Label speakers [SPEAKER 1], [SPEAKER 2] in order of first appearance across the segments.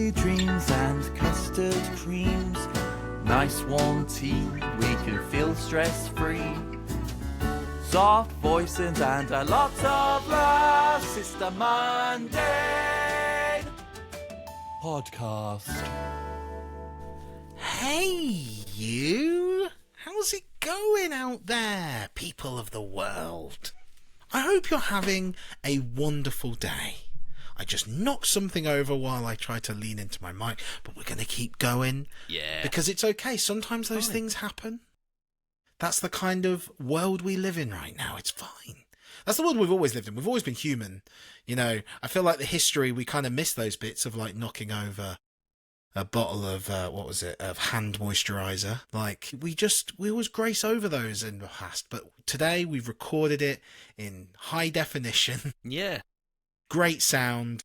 [SPEAKER 1] sweet dreams and custard creams. Nice warm tea, we can feel stress-free. Soft voices and a lot of laughs. It's the Monday podcast.
[SPEAKER 2] Hey, you! How's it going out there, people of the world? I hope you're having a wonderful day. I just knocked something over while I tried to lean into my mic, but we're going to keep going.
[SPEAKER 3] Yeah.
[SPEAKER 2] Because it's okay. Sometimes those things happen. That's the kind of world we live in right now. It's fine. That's the world we've always lived in. We've always been human. You know, I feel like the history, we kind of miss those bits of like knocking over a bottle of, of hand moisturiser. Like, we always grace over those in the past. But today we've recorded it in high definition.
[SPEAKER 3] Yeah.
[SPEAKER 2] Great sound.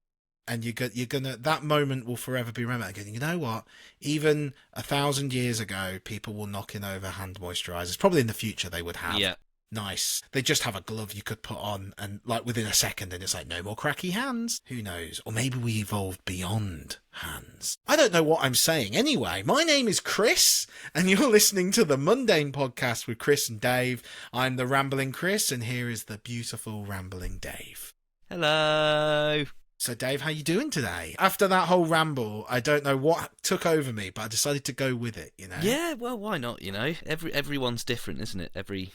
[SPEAKER 2] And you're gonna, that moment will forever be remembered. You know what? Even 1,000 years ago, people were knocking over hand moisturisers. Probably in the future they would have.
[SPEAKER 3] Yeah.
[SPEAKER 2] Nice. They just have a glove you could put on and like within a second and it's like no more cracky hands. Who knows? Or maybe we evolved beyond hands. I don't know what I'm saying. Anyway, my name is Chris and you're listening to the Mundane Podcast with Chris and Dave. I'm the Rambling Chris and here is the beautiful Rambling Dave.
[SPEAKER 3] Hello.
[SPEAKER 2] So Dave, how you doing today? After that whole ramble, I don't know what took over me, but I decided to go with it, you know?
[SPEAKER 3] Yeah, well, why not, you know? Everyone's different, isn't it? Every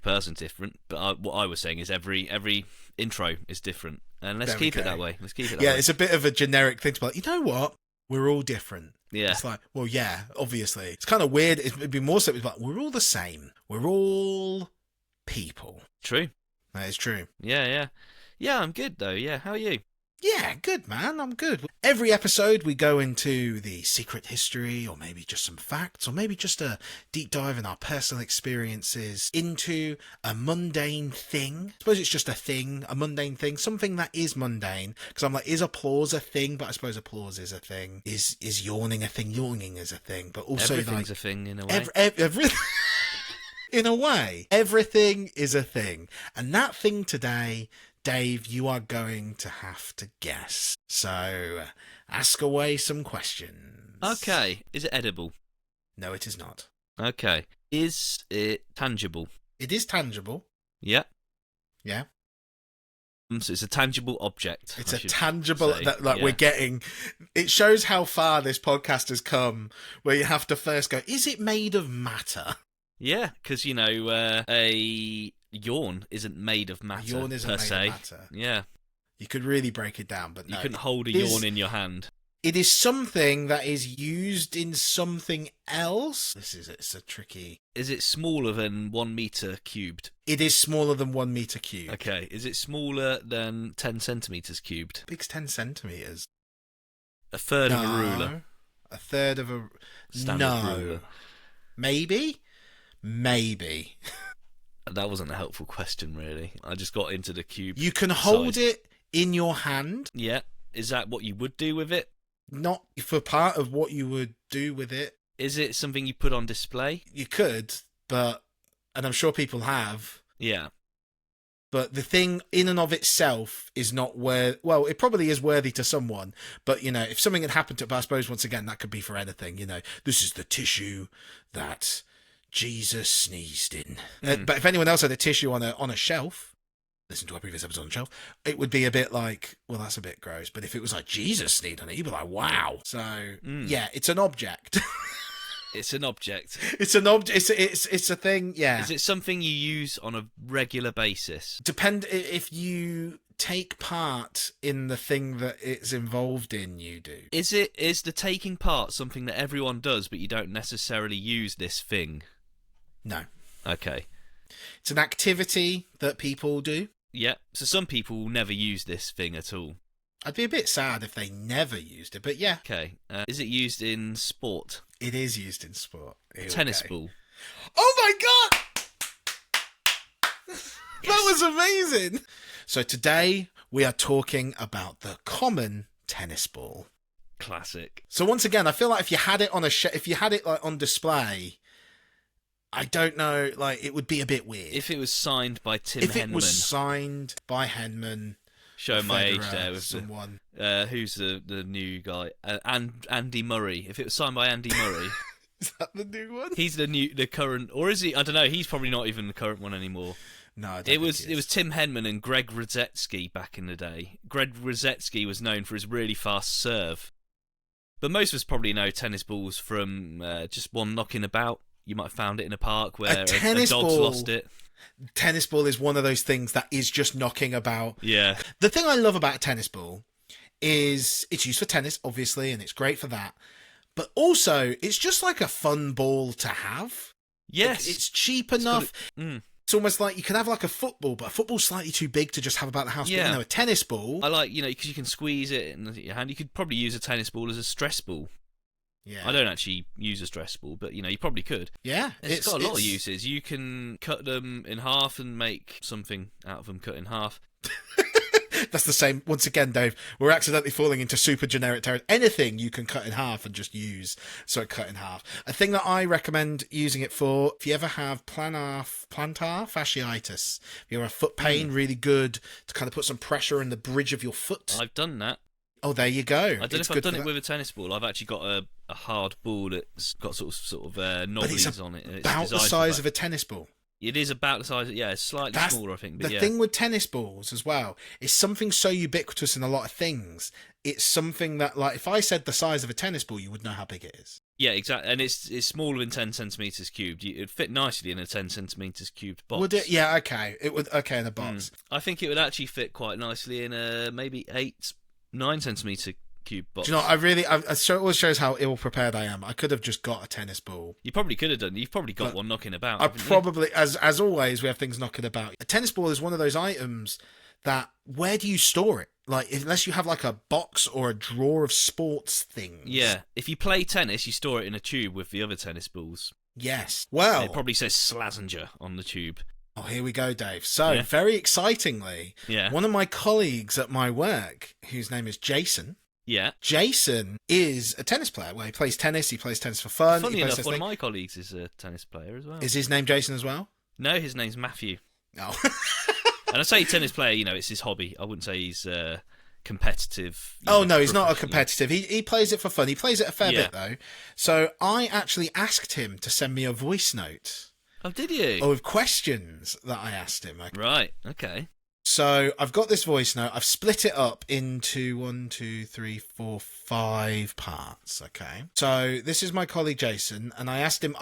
[SPEAKER 3] person's different, but what I was saying is every intro is different. And let's keep it that way.
[SPEAKER 2] Yeah, it's a bit of a generic thing to be like, you know what? We're all different.
[SPEAKER 3] Yeah.
[SPEAKER 2] It's like, well, yeah, obviously. It's kind of weird. It'd be more so, it's like, we're all the same. We're all people.
[SPEAKER 3] True.
[SPEAKER 2] That is true.
[SPEAKER 3] Yeah. Yeah, I'm good, though. Yeah, how are you?
[SPEAKER 2] Yeah, good, man. I'm good. Every episode, we go into the secret history, or maybe just some facts, or maybe just a deep dive in our personal experiences into a mundane thing. I suppose it's just a thing, a mundane thing, something that is mundane. Because I'm like, is applause a thing? But I suppose applause is a thing. Is yawning a thing? Yawning is a thing. But also,
[SPEAKER 3] everything's
[SPEAKER 2] like,
[SPEAKER 3] a thing in a way.
[SPEAKER 2] Everything. In a way, everything is a thing. And that thing today, Dave, you are going to have to guess. So, ask away some questions.
[SPEAKER 3] Okay. Is it edible?
[SPEAKER 2] No, it is not.
[SPEAKER 3] Okay. Is it tangible?
[SPEAKER 2] It is tangible.
[SPEAKER 3] Yeah.
[SPEAKER 2] Yeah.
[SPEAKER 3] So it's a tangible object.
[SPEAKER 2] It's a tangible, we're getting, it shows how far this podcast has come, where you have to first go, is it made of matter?
[SPEAKER 3] Yeah, because, you know, a yawn isn't made of matter.
[SPEAKER 2] A yawn isn't made
[SPEAKER 3] se.
[SPEAKER 2] of matter.
[SPEAKER 3] Yeah.
[SPEAKER 2] You could really break it down, but no.
[SPEAKER 3] You couldn't hold a yawn in your hand.
[SPEAKER 2] It is something that is used in something else. It's a tricky...
[SPEAKER 3] Is it smaller than 1 metre cubed?
[SPEAKER 2] It is smaller than 1 metre cubed.
[SPEAKER 3] Okay. Is it smaller than 10 centimetres cubed?
[SPEAKER 2] Big's 10 centimetres.
[SPEAKER 3] A third of a ruler?
[SPEAKER 2] A third of a...
[SPEAKER 3] Standard ruler.
[SPEAKER 2] Maybe?
[SPEAKER 3] That wasn't a helpful question, really. I just got into the cube.
[SPEAKER 2] You can hold it in your hand.
[SPEAKER 3] Yeah. Is that what you would do with it?
[SPEAKER 2] Not for part of what you would do with it.
[SPEAKER 3] Is it something you put on display?
[SPEAKER 2] You could, and I'm sure people have.
[SPEAKER 3] Yeah.
[SPEAKER 2] But the thing in and of itself is not well, it probably is worthy to someone, but, you know, if something had happened to it, but I suppose, once again, that could be for anything, you know. This is the tissue that Jesus sneezed in. But if anyone else had a tissue on a shelf, listen to our previous episode on the shelf, it would be a bit like, well, that's a bit gross. But if it was like Jesus sneezed on it, you'd be like, wow. So, yeah, it's an object.
[SPEAKER 3] It's an object.
[SPEAKER 2] It's an object. It's a thing, yeah.
[SPEAKER 3] Is it something you use on a regular basis?
[SPEAKER 2] Depend if you take part in the thing that it's involved in, you do.
[SPEAKER 3] Is the taking part something that everyone does, but you don't necessarily use this thing?
[SPEAKER 2] No.
[SPEAKER 3] Okay.
[SPEAKER 2] It's an activity that people do.
[SPEAKER 3] Yeah. So some people never use this thing at all.
[SPEAKER 2] I'd be a bit sad if they never used it, but yeah.
[SPEAKER 3] Okay. Is it used in sport?
[SPEAKER 2] It is used in sport.
[SPEAKER 3] Tennis ball.
[SPEAKER 2] Oh my god! Yes. That was amazing! So today we are talking about the common tennis ball.
[SPEAKER 3] Classic.
[SPEAKER 2] So once again, I feel like if you had it on like on display, I don't know, like, it would be a bit weird.
[SPEAKER 3] If it was signed by Tim Henman.
[SPEAKER 2] If it was signed by Henman,
[SPEAKER 3] showing my age there with
[SPEAKER 2] someone.
[SPEAKER 3] Who's the new guy? And Andy Murray. If it was signed by Andy Murray.
[SPEAKER 2] Is that the new one?
[SPEAKER 3] He's the current, or is he? I don't know. He's probably not even the current one anymore.
[SPEAKER 2] No, I don't
[SPEAKER 3] it was Tim Henman and Greg Rosetsky back in the day. Greg Rosetsky was known for his really fast serve, but most of us probably know tennis balls from just one knocking about. You might have found it in a park where a dog's lost it.
[SPEAKER 2] Tennis ball is one of those things that is just knocking about.
[SPEAKER 3] Yeah.
[SPEAKER 2] The thing I love about a tennis ball is it's used for tennis, obviously, and it's great for that. But also, it's just like a fun ball to have.
[SPEAKER 3] Yes.
[SPEAKER 2] It's cheap enough. It's almost like you can have like a football, but a football's slightly too big to just have about the house.
[SPEAKER 3] Yeah.
[SPEAKER 2] But, a tennis ball...
[SPEAKER 3] I like, because you can squeeze it in your hand. You could probably use a tennis ball as a stress ball.
[SPEAKER 2] Yeah.
[SPEAKER 3] I don't actually use a stress ball, but, you probably could.
[SPEAKER 2] Yeah.
[SPEAKER 3] It's got a lot of uses. You can cut them in half and make something out of them cut in half.
[SPEAKER 2] That's the same. Once again, Dave, we're accidentally falling into super generic territory. Anything you can cut in half and just use, so it cut in half. A thing that I recommend using it for, if you ever have plantar fasciitis, if you have foot pain, really good to kind of put some pressure in the bridge of your foot.
[SPEAKER 3] I've done that.
[SPEAKER 2] Oh, there you go.
[SPEAKER 3] I don't know if I've done it with a tennis ball. I've actually got a hard ball that's got sort of knobbies on it.
[SPEAKER 2] It's about the size of a tennis ball.
[SPEAKER 3] It is about the size. It's slightly smaller, I think. But
[SPEAKER 2] the thing with tennis balls as well is something so ubiquitous in a lot of things. It's something that, like, if I said the size of a tennis ball, you would know how big it is.
[SPEAKER 3] Yeah, exactly. And it's smaller than 10 centimeters cubed. It'd fit nicely in a 10 centimeters cubed box.
[SPEAKER 2] Would it? Yeah, okay. It would. Okay, in a box.
[SPEAKER 3] I think it would actually fit quite nicely in a maybe 9 centimeter cube box.
[SPEAKER 2] Do you know what, it always shows how ill prepared I am. I could have just got a tennis ball.
[SPEAKER 3] You probably could have done. You've probably got one knocking about.
[SPEAKER 2] I probably, as always, we have things knocking about. A tennis ball is one of those items that, where do you store it? Like, unless you have like a box or a drawer of sports things.
[SPEAKER 3] Yeah, if you play tennis, you store it in a tube with the other tennis balls.
[SPEAKER 2] Yes. Well,
[SPEAKER 3] and it probably says Slazenger on the tube.
[SPEAKER 2] Oh, here we go, Dave. So, very excitingly, one of my colleagues at my work, whose name is Jason.
[SPEAKER 3] Yeah.
[SPEAKER 2] Jason is a tennis player. Well, he plays tennis for fun.
[SPEAKER 3] Funny enough, one of my colleagues is a tennis player as well.
[SPEAKER 2] Is his name Jason as well?
[SPEAKER 3] No, his name's Matthew.
[SPEAKER 2] Oh.
[SPEAKER 3] And I say tennis player, it's his hobby. I wouldn't say he's competitive.
[SPEAKER 2] No, he's not a competitive. He plays it for fun. He plays it a fair bit, though. So I actually asked him to send me a voice note.
[SPEAKER 3] Oh, did you?
[SPEAKER 2] Of questions that I asked him.
[SPEAKER 3] Right, okay.
[SPEAKER 2] So I've got this voice note. I've split it up into 5 parts. Okay. So this is my colleague Jason, and I asked him.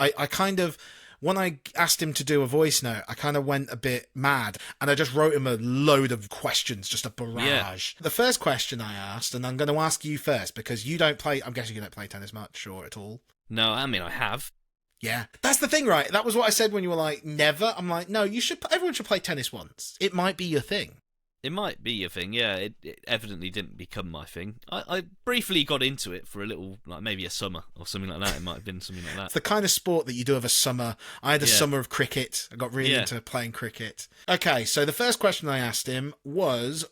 [SPEAKER 2] When I asked him to do a voice note, I kind of went a bit mad, and I just wrote him a load of questions, just a barrage. Yeah. The first question I asked, and I'm going to ask you first because you don't play. I'm guessing you don't play tennis much or at all.
[SPEAKER 3] No, I mean I have.
[SPEAKER 2] Yeah, that's the thing, right? That was what I said when you were like, never. I'm like, no, everyone should play tennis once. It might be your thing.
[SPEAKER 3] It might be your thing, yeah. It evidently didn't become my thing. I briefly got into it for a little, like maybe a summer or something like that. It might have been something like that.
[SPEAKER 2] It's the kind of sport that you do have a summer. I had a summer of cricket. I got really into playing cricket. Okay, so the first question I asked him was,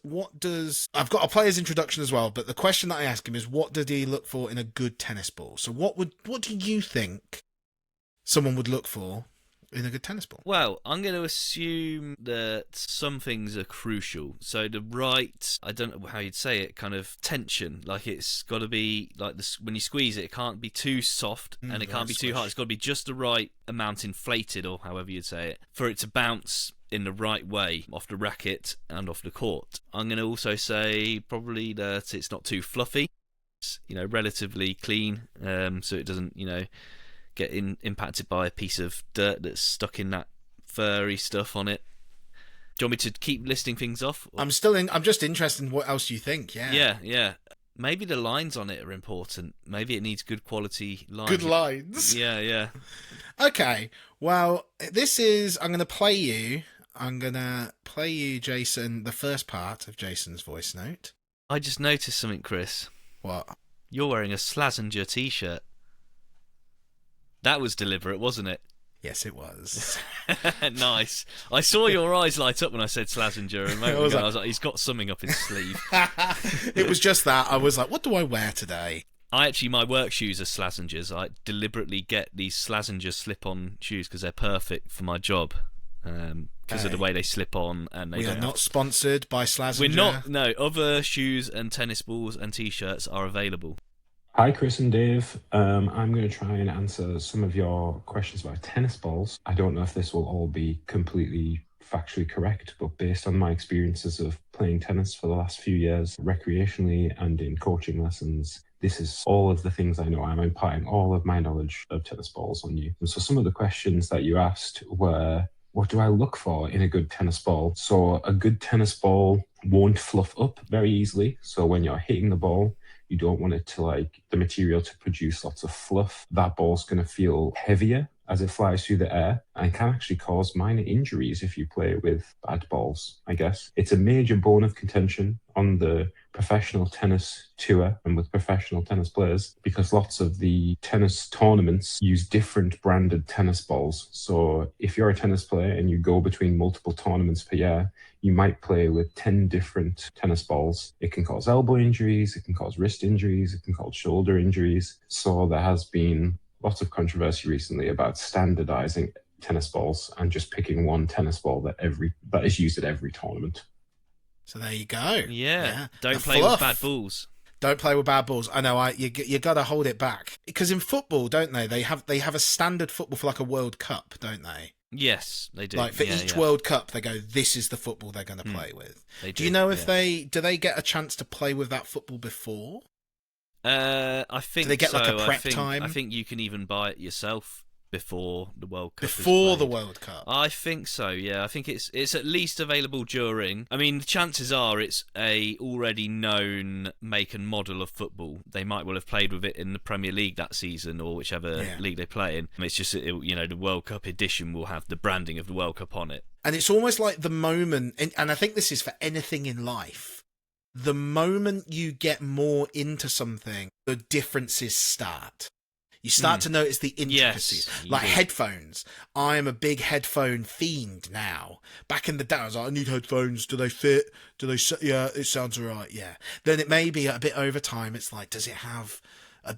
[SPEAKER 2] I've got a player's introduction as well, but the question that I asked him is, what did he look for in a good tennis ball? So what do you think someone would look for in a good tennis ball? Well,
[SPEAKER 3] I'm going to assume that some things are crucial. So the right, I don't know how you'd say it, kind of tension. Like it's got to be like this when you squeeze it, it can't be too soft and it can't be too hard. It's got to be just the right amount inflated, or however you'd say it, for it to bounce in the right way off the racket and off the court. I'm going to also say probably that it's not too fluffy. It's, relatively clean, so it doesn't, get impacted by a piece of dirt that's stuck in that furry stuff on it. Do you want me to keep listing things off?
[SPEAKER 2] I'm just interested in what else you think.
[SPEAKER 3] Yeah. Maybe the lines on it are important. Maybe it needs good quality lines.
[SPEAKER 2] Good lines.
[SPEAKER 3] Yeah.
[SPEAKER 2] Okay. Well, I'm going to play you, Jason, the first part of Jason's voice note.
[SPEAKER 3] I just noticed something, Chris.
[SPEAKER 2] What?
[SPEAKER 3] You're wearing a Slazenger t-shirt. That was deliberate, wasn't it?
[SPEAKER 2] Yes, it was.
[SPEAKER 3] Nice. I saw your eyes light up when I said Slazenger, and I was like, he's got something up his sleeve.
[SPEAKER 2] It was just that. I was like, what do I wear today?
[SPEAKER 3] My work shoes are Slazengers. I deliberately get these Slazenger slip-on shoes because they're perfect for my job. because of the way they slip on, and
[SPEAKER 2] we are not sponsored by Slazenger.
[SPEAKER 3] We're not. No, other shoes and tennis balls and t-shirts are available.
[SPEAKER 4] Hi, Chris and Dave. I'm going to try and answer some of your questions about tennis balls. I don't know if this will all be completely factually correct, but based on my experiences of playing tennis for the last few years, recreationally and in coaching lessons, this is all of the things I know. I'm imparting all of my knowledge of tennis balls on you. And so some of the questions that you asked were, what do I look for in a good tennis ball? So a good tennis ball won't fluff up very easily. So when you're hitting the ball, you don't want it to the material to produce lots of fluff. That ball's going to feel heavier as it flies through the air and can actually cause minor injuries if you play with bad balls, I guess. It's a major bone of contention on the professional tennis tour and with professional tennis players because lots of the tennis tournaments use different branded tennis balls. So if you're a tennis player and you go between multiple tournaments per year, you might play with 10 different tennis balls. It can cause elbow injuries, it can cause wrist injuries, it can cause shoulder injuries. So there has been lots of controversy recently about standardizing tennis balls and just picking one tennis ball that is used at every tournament.
[SPEAKER 2] So there you go.
[SPEAKER 3] Yeah. Don't play with bad balls.
[SPEAKER 2] Don't play with bad balls. I know. You got to hold it back because in football, don't they? They have a standard football for like a World Cup, don't they?
[SPEAKER 3] Yes, they do.
[SPEAKER 2] Like for each World Cup, they go, this is the football they're going to play with. Do you know if they get a chance to play with that football before?
[SPEAKER 3] I think
[SPEAKER 2] do they get
[SPEAKER 3] so.
[SPEAKER 2] like a prep time?
[SPEAKER 3] I think you can even buy it yourself before the World Cup.
[SPEAKER 2] Before the World Cup,
[SPEAKER 3] I think so. Yeah, I think it's at least available during. I mean, the chances are it's a already known make and model of football. They might well have played with it in the Premier League that season or whichever league they play in. It's just the World Cup edition will have the branding of the World Cup on it.
[SPEAKER 2] And it's almost like the moment, and I think this is for anything in life. The moment you get more into something, the differences start. You start to notice the intricacies. Like headphones. I am a big headphone fiend now. Back in the day, I was like, I need headphones. Do they fit? Yeah, it sounds all right. Yeah. Then it may be a bit over time. It's like, does it have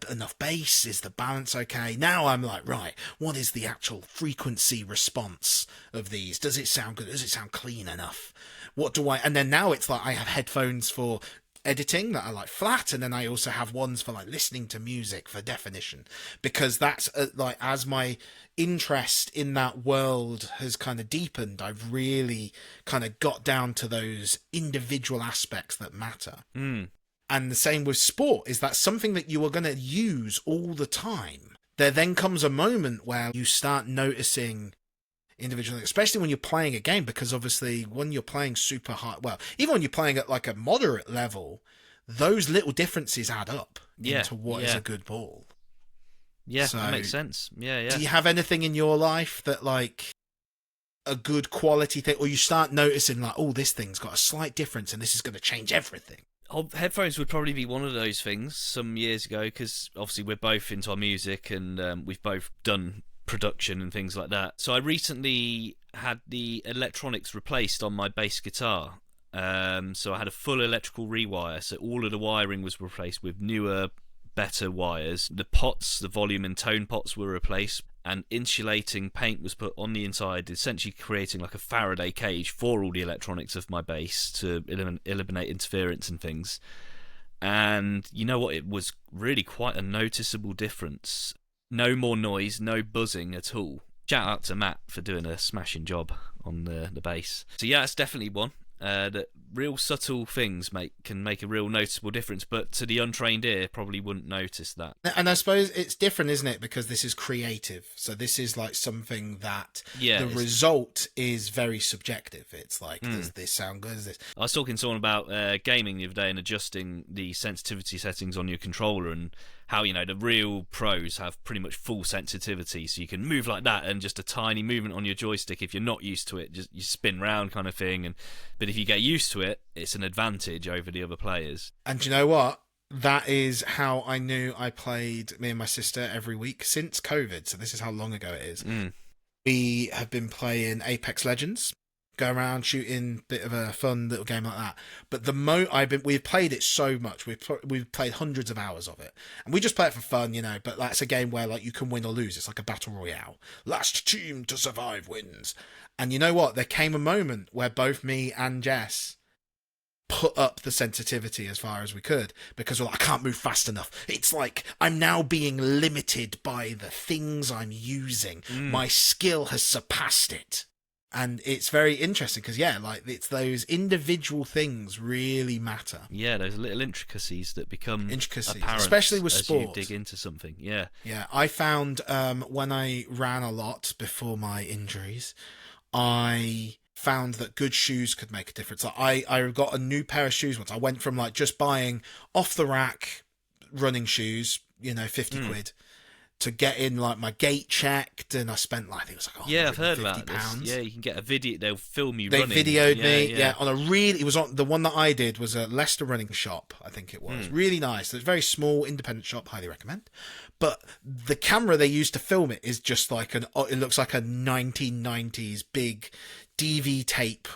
[SPEAKER 2] enough bass? Is the balance okay? Now I'm like, right, what is the actual frequency response of these? Does it sound good? Does it sound clean enough? And then now it's like I have headphones for editing that are like flat, and then I also have ones for like listening to music for definition, because that's like as my interest in that world has kind of deepened, I've really kind of got down to those individual aspects that matter. And the same with sport, is that something that you are going to use all the time. There then comes a moment where you start noticing individually, especially when you're playing a game, because obviously when you're playing super high, well, even when you're playing at like a moderate level, those little differences add up into what is a good ball.
[SPEAKER 3] Yeah, so, that makes sense. Yeah.
[SPEAKER 2] Do you have anything in your life that like a good quality thing, or you start noticing like, oh, this thing's got a slight difference and this is going to change everything?
[SPEAKER 3] Headphones would probably be one of those things some years ago, because obviously we're both into our music and we've both done production and things like that. So I recently had the electronics replaced on my bass guitar. So I had a full electrical rewire. So all of the wiring was replaced with newer, better wires. The pots, the volume and tone pots were replaced, and insulating paint was put on the inside, essentially creating like a Faraday cage for all the electronics of my bass to eliminate interference and things. And you know what? It was really quite a noticeable difference. No more noise, no buzzing at all. Shout out to Matt for doing a smashing job on the bass. So yeah, it's definitely one. That real subtle things can make a real noticeable difference, but to the untrained ear, probably wouldn't notice that.
[SPEAKER 2] And I suppose it's different, isn't it? Because this is creative. So this is like something that the result is very subjective. It's like, does this sound good? Does this?
[SPEAKER 3] I was talking to someone about gaming the other day and adjusting the sensitivity settings on your controller, and how, the real pros have pretty much full sensitivity, so you can move like that, and just a tiny movement on your joystick, if you're not used to it, just you spin round kind of thing. But if you get used to it, it's an advantage over the other players.
[SPEAKER 2] And you know what? That is how I knew I played, me and my sister, every week since COVID. So this is how long ago it is. We have been playing Apex Legends. go around shooting, bit of a fun little game like that. But we've played it so much. We've played hundreds of hours of it, and we just play it for fun, But that's a game where like you can win or lose. It's like a battle royale. Last team to survive wins. And you know what? There came a moment where both me and Jess put up the sensitivity as far as we could, because we're like, I can't move fast enough. It's like I'm now being limited by the things I'm using. My skill has surpassed it. And it's very interesting because, like, it's those individual things really matter.
[SPEAKER 3] Yeah, those little intricacies that become apparent,
[SPEAKER 2] especially with
[SPEAKER 3] as
[SPEAKER 2] sport.
[SPEAKER 3] you dig into something. Yeah.
[SPEAKER 2] Yeah, I found when I ran a lot before my injuries, I found that good shoes could make a difference. Like I got a new pair of shoes once. I went from like just buying off the rack running shoes, 50 quid, to getting like my gait checked, and I spent like, I think it was like
[SPEAKER 3] I've heard about
[SPEAKER 2] £150.
[SPEAKER 3] this. Yeah, you can get a video. They'll film you.
[SPEAKER 2] They
[SPEAKER 3] running.
[SPEAKER 2] videoed me. Yeah, on it was on the one that I did was a Leicester running shop. I think it was really nice. It's a very small independent shop. Highly recommend. But the camera they used to film it is just like it looks like a 1990s big DV tape.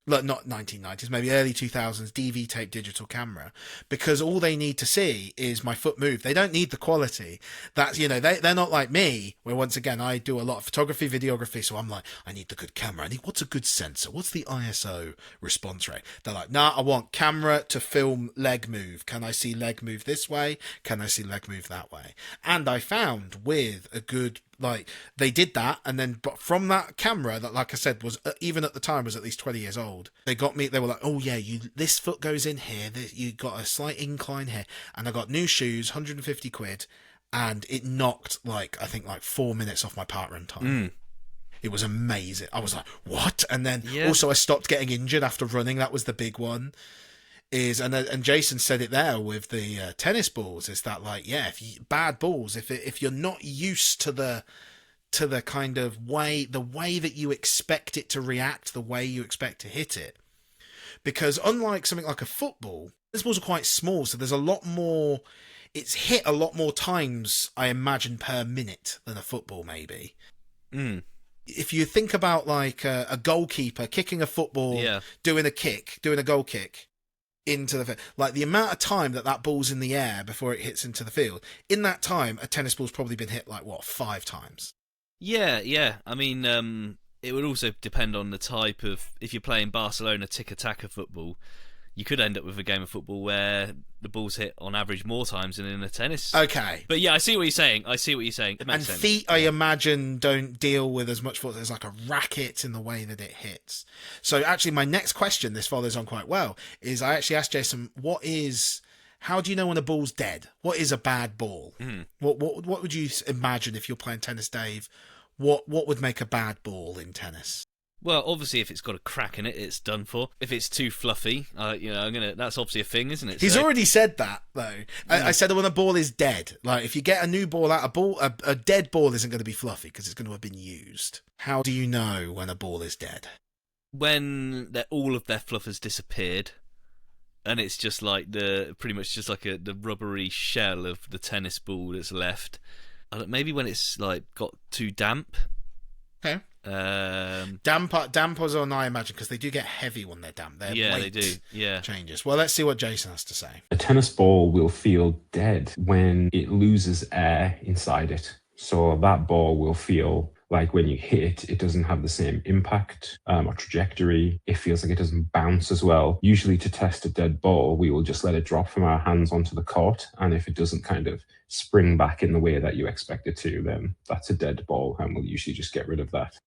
[SPEAKER 2] Like not 1990s, maybe early 2000s DV tape digital camera, because all they need to see is my foot move. They don't need the quality. That's, they're not like me, where once again, I do a lot of photography, videography. So I'm like, I need the good camera. What's a good sensor? What's the ISO response rate? They're like, nah, I want camera to film leg move. Can I see leg move this way? Can I see leg move that way? And I found with a good, like, they did that, and then but from that camera that, like I said, was even at the time was at least 20 years old, they got me. They were like, oh yeah, this foot goes in here, you got a slight incline here, and I got new shoes, 150 quid, and it knocked I think 4 minutes off my part run time. It was amazing. I was like, what? And then also I stopped getting injured after running. That was the big one. And Jason said it there with the tennis balls, is that bad balls, if you're not used to the kind of way that you expect it to react, the way you expect to hit it, because unlike something like a football, tennis balls are quite small, so there's a lot more, it's hit a lot more times, I imagine, per minute than a football maybe. If you think about like a goalkeeper kicking a football, doing a goal kick into the, like, the amount of time that ball's in the air before it hits into the field, in that time a tennis ball's probably been hit 5 times.
[SPEAKER 3] Yeah. I mean, it would also depend on the type of, if you're playing Barcelona tiki-taka football, you could end up with a game of football where the ball's hit on average more times than in a tennis.
[SPEAKER 2] Okay.
[SPEAKER 3] But yeah, I see what you're saying. It makes sense.
[SPEAKER 2] Feet, I imagine, don't deal with as much force as like a racket in the way that it hits. So actually, my next question, this follows on quite well, is I actually asked Jason, how do you know when a ball's dead? What is a bad ball? What would you imagine if you're playing tennis, Dave? What would make a bad ball in tennis?
[SPEAKER 3] Well, obviously, if it's got a crack in it, it's done for. If it's too fluffy, that's obviously a thing, isn't it?
[SPEAKER 2] He's already said that, though. I said that when a ball is dead, like if you get a new ball out, a dead ball isn't going to be fluffy because it's going to have been used. How do you know when a ball is dead?
[SPEAKER 3] When all of their fluff has disappeared, and it's just like pretty much just like the rubbery shell of the tennis ball that's left. Maybe when it's like got too damp.
[SPEAKER 2] Okay. Dampers on, I imagine, because they do get heavy when they're damp.
[SPEAKER 3] They do. Yeah,
[SPEAKER 2] changes. Well, let's see what Jason has to say.
[SPEAKER 4] A tennis ball will feel dead when it loses air inside it. So that ball will feel like when you hit it doesn't have the same impact or trajectory. It feels like it doesn't bounce as well. Usually to test a dead ball, we will just let it drop from our hands onto the court. And if it doesn't kind of spring back in the way that you expect it to, then that's a dead ball, and we'll usually just get rid of that.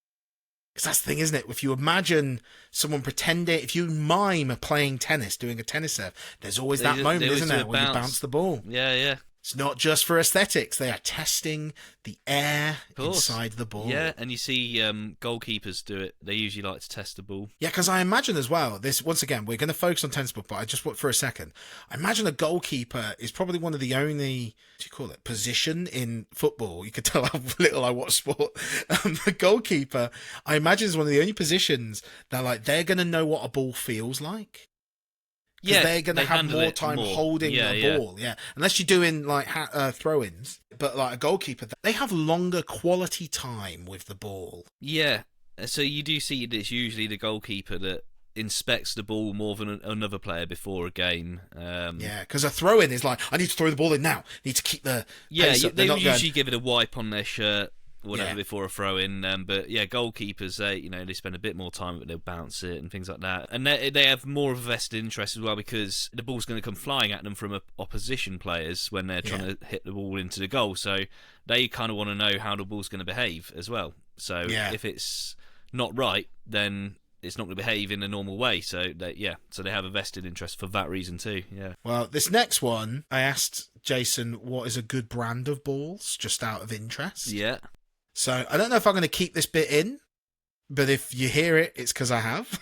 [SPEAKER 2] Because that's the thing, isn't it? If you imagine someone pretending, if you mime playing tennis, doing a tennis serve, there's always that moment, isn't there, when you bounce the ball.
[SPEAKER 3] Yeah.
[SPEAKER 2] It's not just for aesthetics. They are testing the air inside the ball.
[SPEAKER 3] Yeah, and you see goalkeepers do it. They usually like to test the ball.
[SPEAKER 2] Yeah, because I imagine as well, this, once again, we're going to focus on tennis ball, but I just want for a second, I imagine a goalkeeper is probably one of the only, position in football. You could tell how little I watch sport. The goalkeeper, I imagine, is one of the only positions that they're going to know what a ball feels like. Yeah, they're going to have more time holding the ball. Yeah, unless you're doing throw-ins. But like a goalkeeper, they have longer quality time with the ball.
[SPEAKER 3] Yeah, So you do see that it's usually the goalkeeper that inspects the ball more than another player before a game.
[SPEAKER 2] Yeah, because a throw-in is like, I need to throw the ball in now. I need to keep the pace up.
[SPEAKER 3] They
[SPEAKER 2] They're not
[SPEAKER 3] usually
[SPEAKER 2] going,
[SPEAKER 3] give it a wipe on their shirt, whatever, before a throw-in. But yeah, goalkeepers, they spend a bit more time, but they'll bounce it and things like that. And they have more of a vested interest as well, because the ball's going to come flying at them from opposition players when they're trying to hit the ball into the goal. So they kind of want to know how the ball's going to behave as well. So if it's not right, then it's not going to behave in a normal way. So they have a vested interest for that reason too. Yeah.
[SPEAKER 2] Well, this next one, I asked Jason what is a good brand of balls, just out of interest.
[SPEAKER 3] Yeah.
[SPEAKER 2] So I don't know if I'm going to keep this bit in, but if you hear it, it's because I have.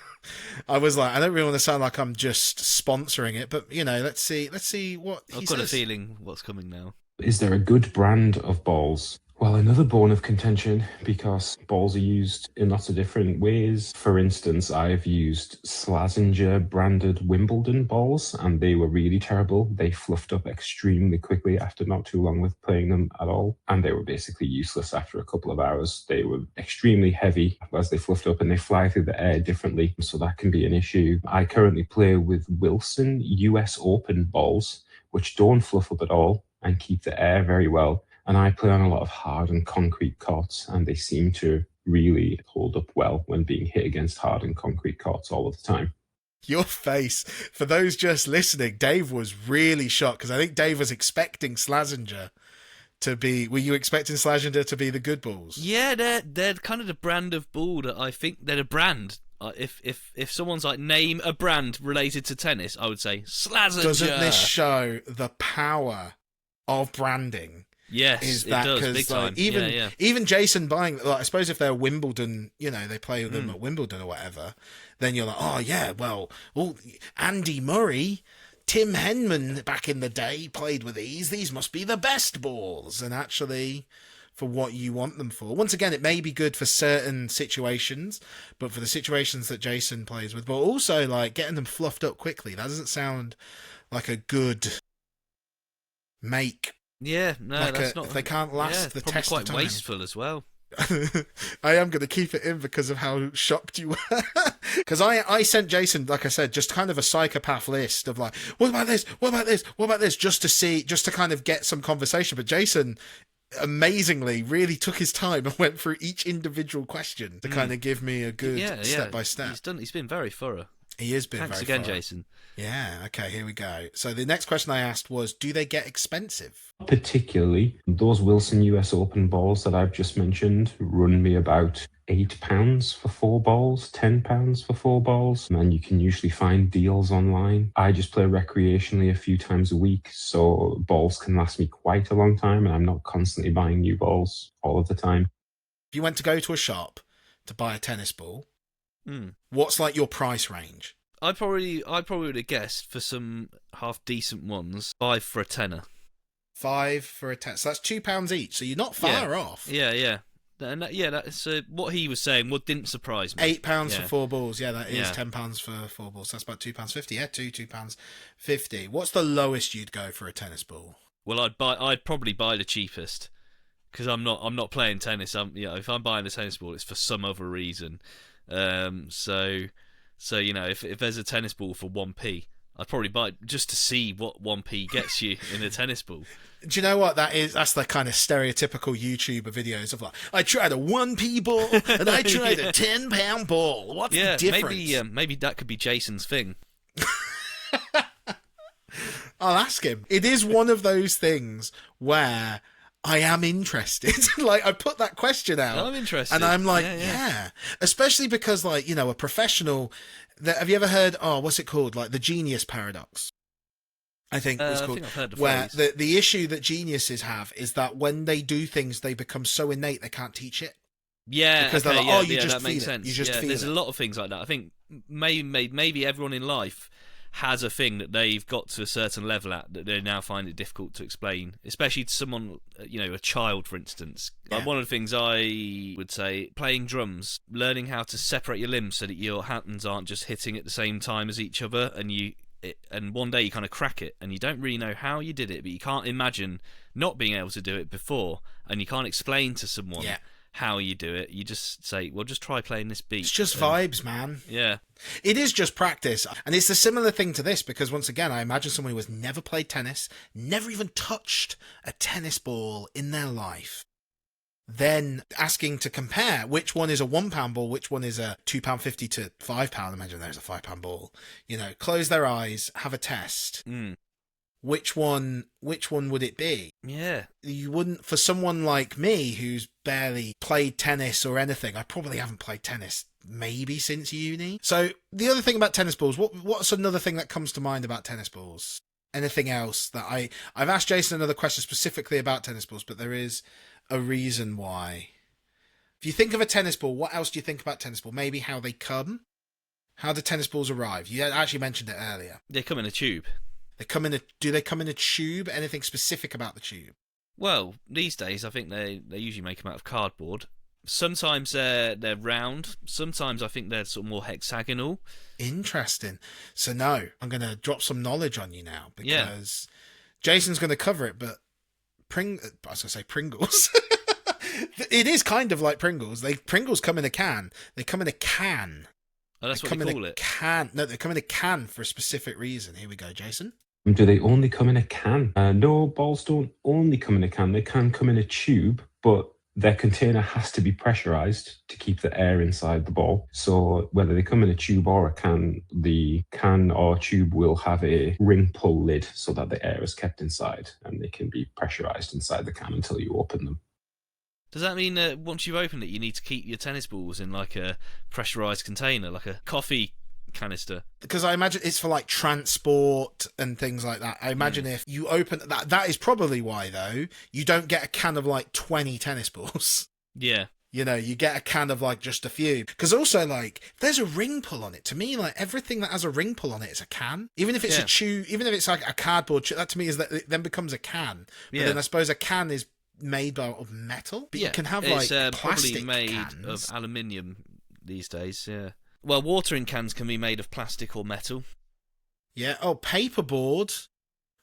[SPEAKER 2] I was like, I don't really want to sound like I'm just sponsoring it, but let's see what he says.
[SPEAKER 3] I've got a feeling what's coming now.
[SPEAKER 4] Is there a good brand of balls? Well, another bone of contention, because balls are used in lots of different ways. For instance, I've used Slazenger branded Wimbledon balls, and they were really terrible. They fluffed up extremely quickly after not too long with playing them at all, and they were basically useless after a couple of hours. They were extremely heavy as they fluffed up, and they fly through the air differently, so that can be an issue. I currently play with Wilson US Open balls, which don't fluff up at all and keep the air very well. And I play on a lot of hard and concrete courts, and they seem to really hold up well when being hit against hard and concrete courts all of the time.
[SPEAKER 2] Your face, for those just listening, Dave was really shocked, because I think Dave was expecting Slazenger to be... Were you expecting Slazenger to be the good balls?
[SPEAKER 3] Yeah, they're kind of the brand of ball that I think they're a brand. If someone's like, name a brand related to tennis, I would say Slazenger.
[SPEAKER 2] Doesn't this show the power of branding?
[SPEAKER 3] Yes,
[SPEAKER 2] is that,
[SPEAKER 3] it does, big time.
[SPEAKER 2] Even Jason buying, like, I suppose if they're Wimbledon, they play with them at Wimbledon or whatever, then you're like, oh yeah, well, Andy Murray, Tim Henman back in the day played with these must be the best balls. And actually, for what you want them for, once again, it may be good for certain situations, but for the situations that Jason plays with, but also like getting them fluffed up quickly, that doesn't sound like a good make.
[SPEAKER 3] Yeah, no,
[SPEAKER 2] like
[SPEAKER 3] that's not.
[SPEAKER 2] They can't last the test
[SPEAKER 3] quite
[SPEAKER 2] of time.
[SPEAKER 3] Wasteful as well.
[SPEAKER 2] I am going to keep it in because of how shocked you were. Because I sent Jason, like I said, just kind of a psychopath list of like, what about this? What about this? What about this? Just to kind of get some conversation. But Jason amazingly really took his time and went through each individual question to kind of give me a good step by step.
[SPEAKER 3] He's been very thorough.
[SPEAKER 2] He has been
[SPEAKER 3] Thanks
[SPEAKER 2] very
[SPEAKER 3] again,
[SPEAKER 2] thorough.
[SPEAKER 3] Jason.
[SPEAKER 2] Yeah, okay, here we go. So the next question I asked was, do they get expensive?
[SPEAKER 4] Particularly, those Wilson US Open balls that I've just mentioned run me about £8 for 4 balls, £10 for 4 balls, and you can usually find deals online. I just play recreationally a few times a week, so balls can last me quite a long time, and I'm not constantly buying new balls all of the time.
[SPEAKER 2] If you went to go to a shop to buy a tennis ball, what's like your price range?
[SPEAKER 3] I probably would have guessed for some half decent ones, 5 for a tenner.
[SPEAKER 2] 5 for a tenner. So that's £2 each. So you're not far off.
[SPEAKER 3] Yeah. And that's what he was saying. What didn't surprise me.
[SPEAKER 2] £8 for 4 balls. Yeah, that is £10 for 4 balls. That's about £2.50. Yeah, £2.50. What's the lowest you'd go for a tennis ball?
[SPEAKER 3] Well, I'd probably buy the cheapest, because I'm not playing tennis. If I'm buying a tennis ball, it's for some other reason. So if there's a tennis ball for 1p, I'd probably buy it just to see what 1p gets you in a tennis ball.
[SPEAKER 2] Do you know what that is? That's the kind of stereotypical YouTuber videos of like, I tried a 1p ball and I tried a £10 ball. What's the difference?
[SPEAKER 3] Maybe that could be Jason's thing.
[SPEAKER 2] I'll ask him. It is one of those things where I am interested. Like, I put that question out.
[SPEAKER 3] I'm interested.
[SPEAKER 2] And I'm like, yeah. Especially because, like, a professional... Have you ever heard, what's it called? Like, the genius paradox. I think it's called. I think I've heard the where the issue that geniuses have is that when they do things, they become so innate they can't teach it.
[SPEAKER 3] Yeah,
[SPEAKER 2] because they're like, you just
[SPEAKER 3] that makes
[SPEAKER 2] feel
[SPEAKER 3] sense.
[SPEAKER 2] it. You just feel
[SPEAKER 3] there's
[SPEAKER 2] it.
[SPEAKER 3] a lot of things like that. I think maybe everyone in life has a thing that they've got to a certain level at that they now find it difficult to explain, especially to someone, a child, for instance.
[SPEAKER 2] Yeah.
[SPEAKER 3] Like, one of the things I would say, playing drums, learning how to separate your limbs so that your hands aren't just hitting at the same time as each other, and one day you kind of crack it, and you don't really know how you did it, but you can't imagine not being able to do it before, and you can't explain to someone how you do it. You just say, well, just try playing this beat.
[SPEAKER 2] It's just vibes, man.
[SPEAKER 3] Yeah.
[SPEAKER 2] It is just practice. And it's a similar thing to this because, once again, I imagine someone who has never played tennis, never even touched a tennis ball in their life, then asking to compare which one is a £1 ball, which one is a £2.50 to £5. Imagine there's a £5 ball. You know, close their eyes, have a test. Which one would it be?
[SPEAKER 3] Yeah.
[SPEAKER 2] You wouldn't, for someone like me who's barely played tennis or anything, I probably haven't played tennis maybe since uni. So the other thing about tennis balls, what's another thing that comes to mind about tennis balls? Anything else that I've asked Jason another question specifically about tennis balls, but there is a reason why. If you think of a tennis ball, what else do you think about tennis ball? Maybe how they come? How do tennis balls arrive? You actually mentioned it earlier.
[SPEAKER 3] They come in a tube.
[SPEAKER 2] Do they come in a tube? Anything specific about the tube?
[SPEAKER 3] Well, these days I think they usually make them out of cardboard. Sometimes they're round. Sometimes I think they're sort of more hexagonal.
[SPEAKER 2] Interesting. So no, I'm going to drop some knowledge on you now because Jason's going to cover it, but I was going to say Pringles. It is kind of like Pringles. Pringles come in a can. They come in a can.
[SPEAKER 3] Oh, that's what they call it.
[SPEAKER 2] Can. No, they come in a can for a specific reason. Here we go, Jason.
[SPEAKER 4] Do they only come in a can? No, balls don't only come in a can. They can come in a tube, but their container has to be pressurized to keep the air inside the ball. So whether they come in a tube or a can, the can or tube will have a ring pull lid so that the air is kept inside and they can be pressurized inside the can until you open them.
[SPEAKER 3] Does that mean that once you've opened it, you need to keep your tennis balls in like a pressurized container, like a coffee canister?
[SPEAKER 2] Because I imagine it's for like transport and things like that. I imagine if you open that is probably why, though, you don't get a can of like 20 tennis balls.
[SPEAKER 3] Yeah.
[SPEAKER 2] You know, you get a can of like just a few. Because also, like, if there's a ring pull on it, to me, like, everything that has a ring pull on it is a can. Even if it's a tube, even if it's like a cardboard, that to me is that it then becomes a can. But then I suppose a can is made of metal, but you can have like plastic
[SPEAKER 3] probably made
[SPEAKER 2] cans.
[SPEAKER 3] of aluminium these days. Yeah. Well, watering cans can be made of plastic or metal.
[SPEAKER 2] Yeah. Oh, paperboard,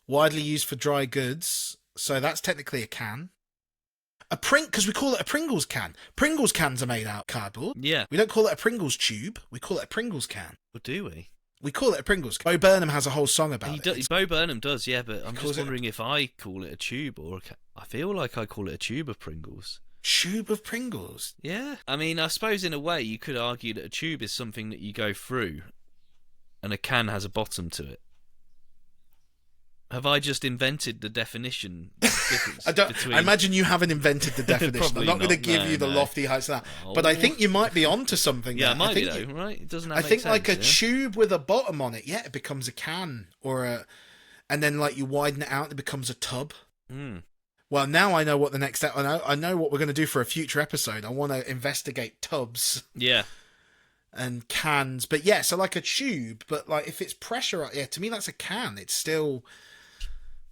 [SPEAKER 2] widely used for dry goods, so that's technically a can. Because we call it a Pringles can. Pringles cans are made out of cardboard.
[SPEAKER 3] Yeah.
[SPEAKER 2] We don't call it a Pringles tube. We call it a Pringles can.
[SPEAKER 3] Or do we?
[SPEAKER 2] We call it a Pringles can. Bo Burnham has a whole song about it.
[SPEAKER 3] Bo Burnham does, yeah, but I'm just wondering if I call it a tube or I feel like I call it a tube of Pringles.
[SPEAKER 2] Tube of Pringles?
[SPEAKER 3] Yeah. I mean, I suppose in a way you could argue that a tube is something that you go through and a can has a bottom to it. Have I just invented the definition difference between...
[SPEAKER 2] I imagine you haven't invented the definition. I'm not going to give you the lofty heights of that.
[SPEAKER 3] Oh.
[SPEAKER 2] But I think you might be onto something.
[SPEAKER 3] Yeah,
[SPEAKER 2] there.
[SPEAKER 3] it might be though, right? It doesn't.
[SPEAKER 2] I think like a tube with a bottom on it, it becomes a can, and then like you widen it out, it becomes a tub. Well, now I know what the next step. I know what we're going to do for a future episode. I want to investigate tubs.
[SPEAKER 3] Yeah.
[SPEAKER 2] And cans, but so like a tube, but like if it's pressure, to me that's a can. It's still.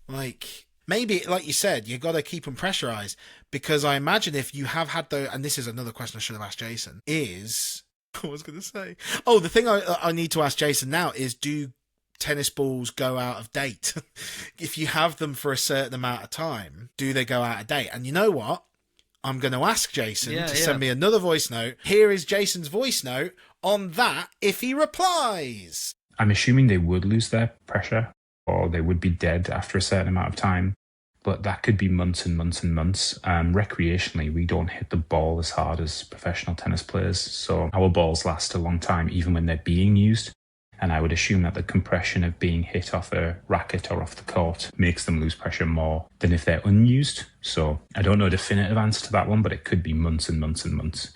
[SPEAKER 2] Like, maybe, like you said, you got to keep them pressurized, because I imagine if you have had and this is another question I should have asked Jason, is, what was I going to say? Oh, the thing I need to ask Jason now is, do tennis balls go out of date? If you have them for a certain amount of time, do they go out of date? And you know what? I'm going to ask Jason to send me another voice note. Here is Jason's voice note on that if he replies.
[SPEAKER 4] I'm assuming they would lose their pressure, or they would be dead after a certain amount of time, but that could be months and months and months. Recreationally, we don't hit the ball as hard as professional tennis players, so our balls last a long time even when they're being used, and I would assume that the compression of being hit off a racket or off the court makes them lose pressure more than if they're unused. So I don't know a definitive answer to that one, but it could be months and months and months.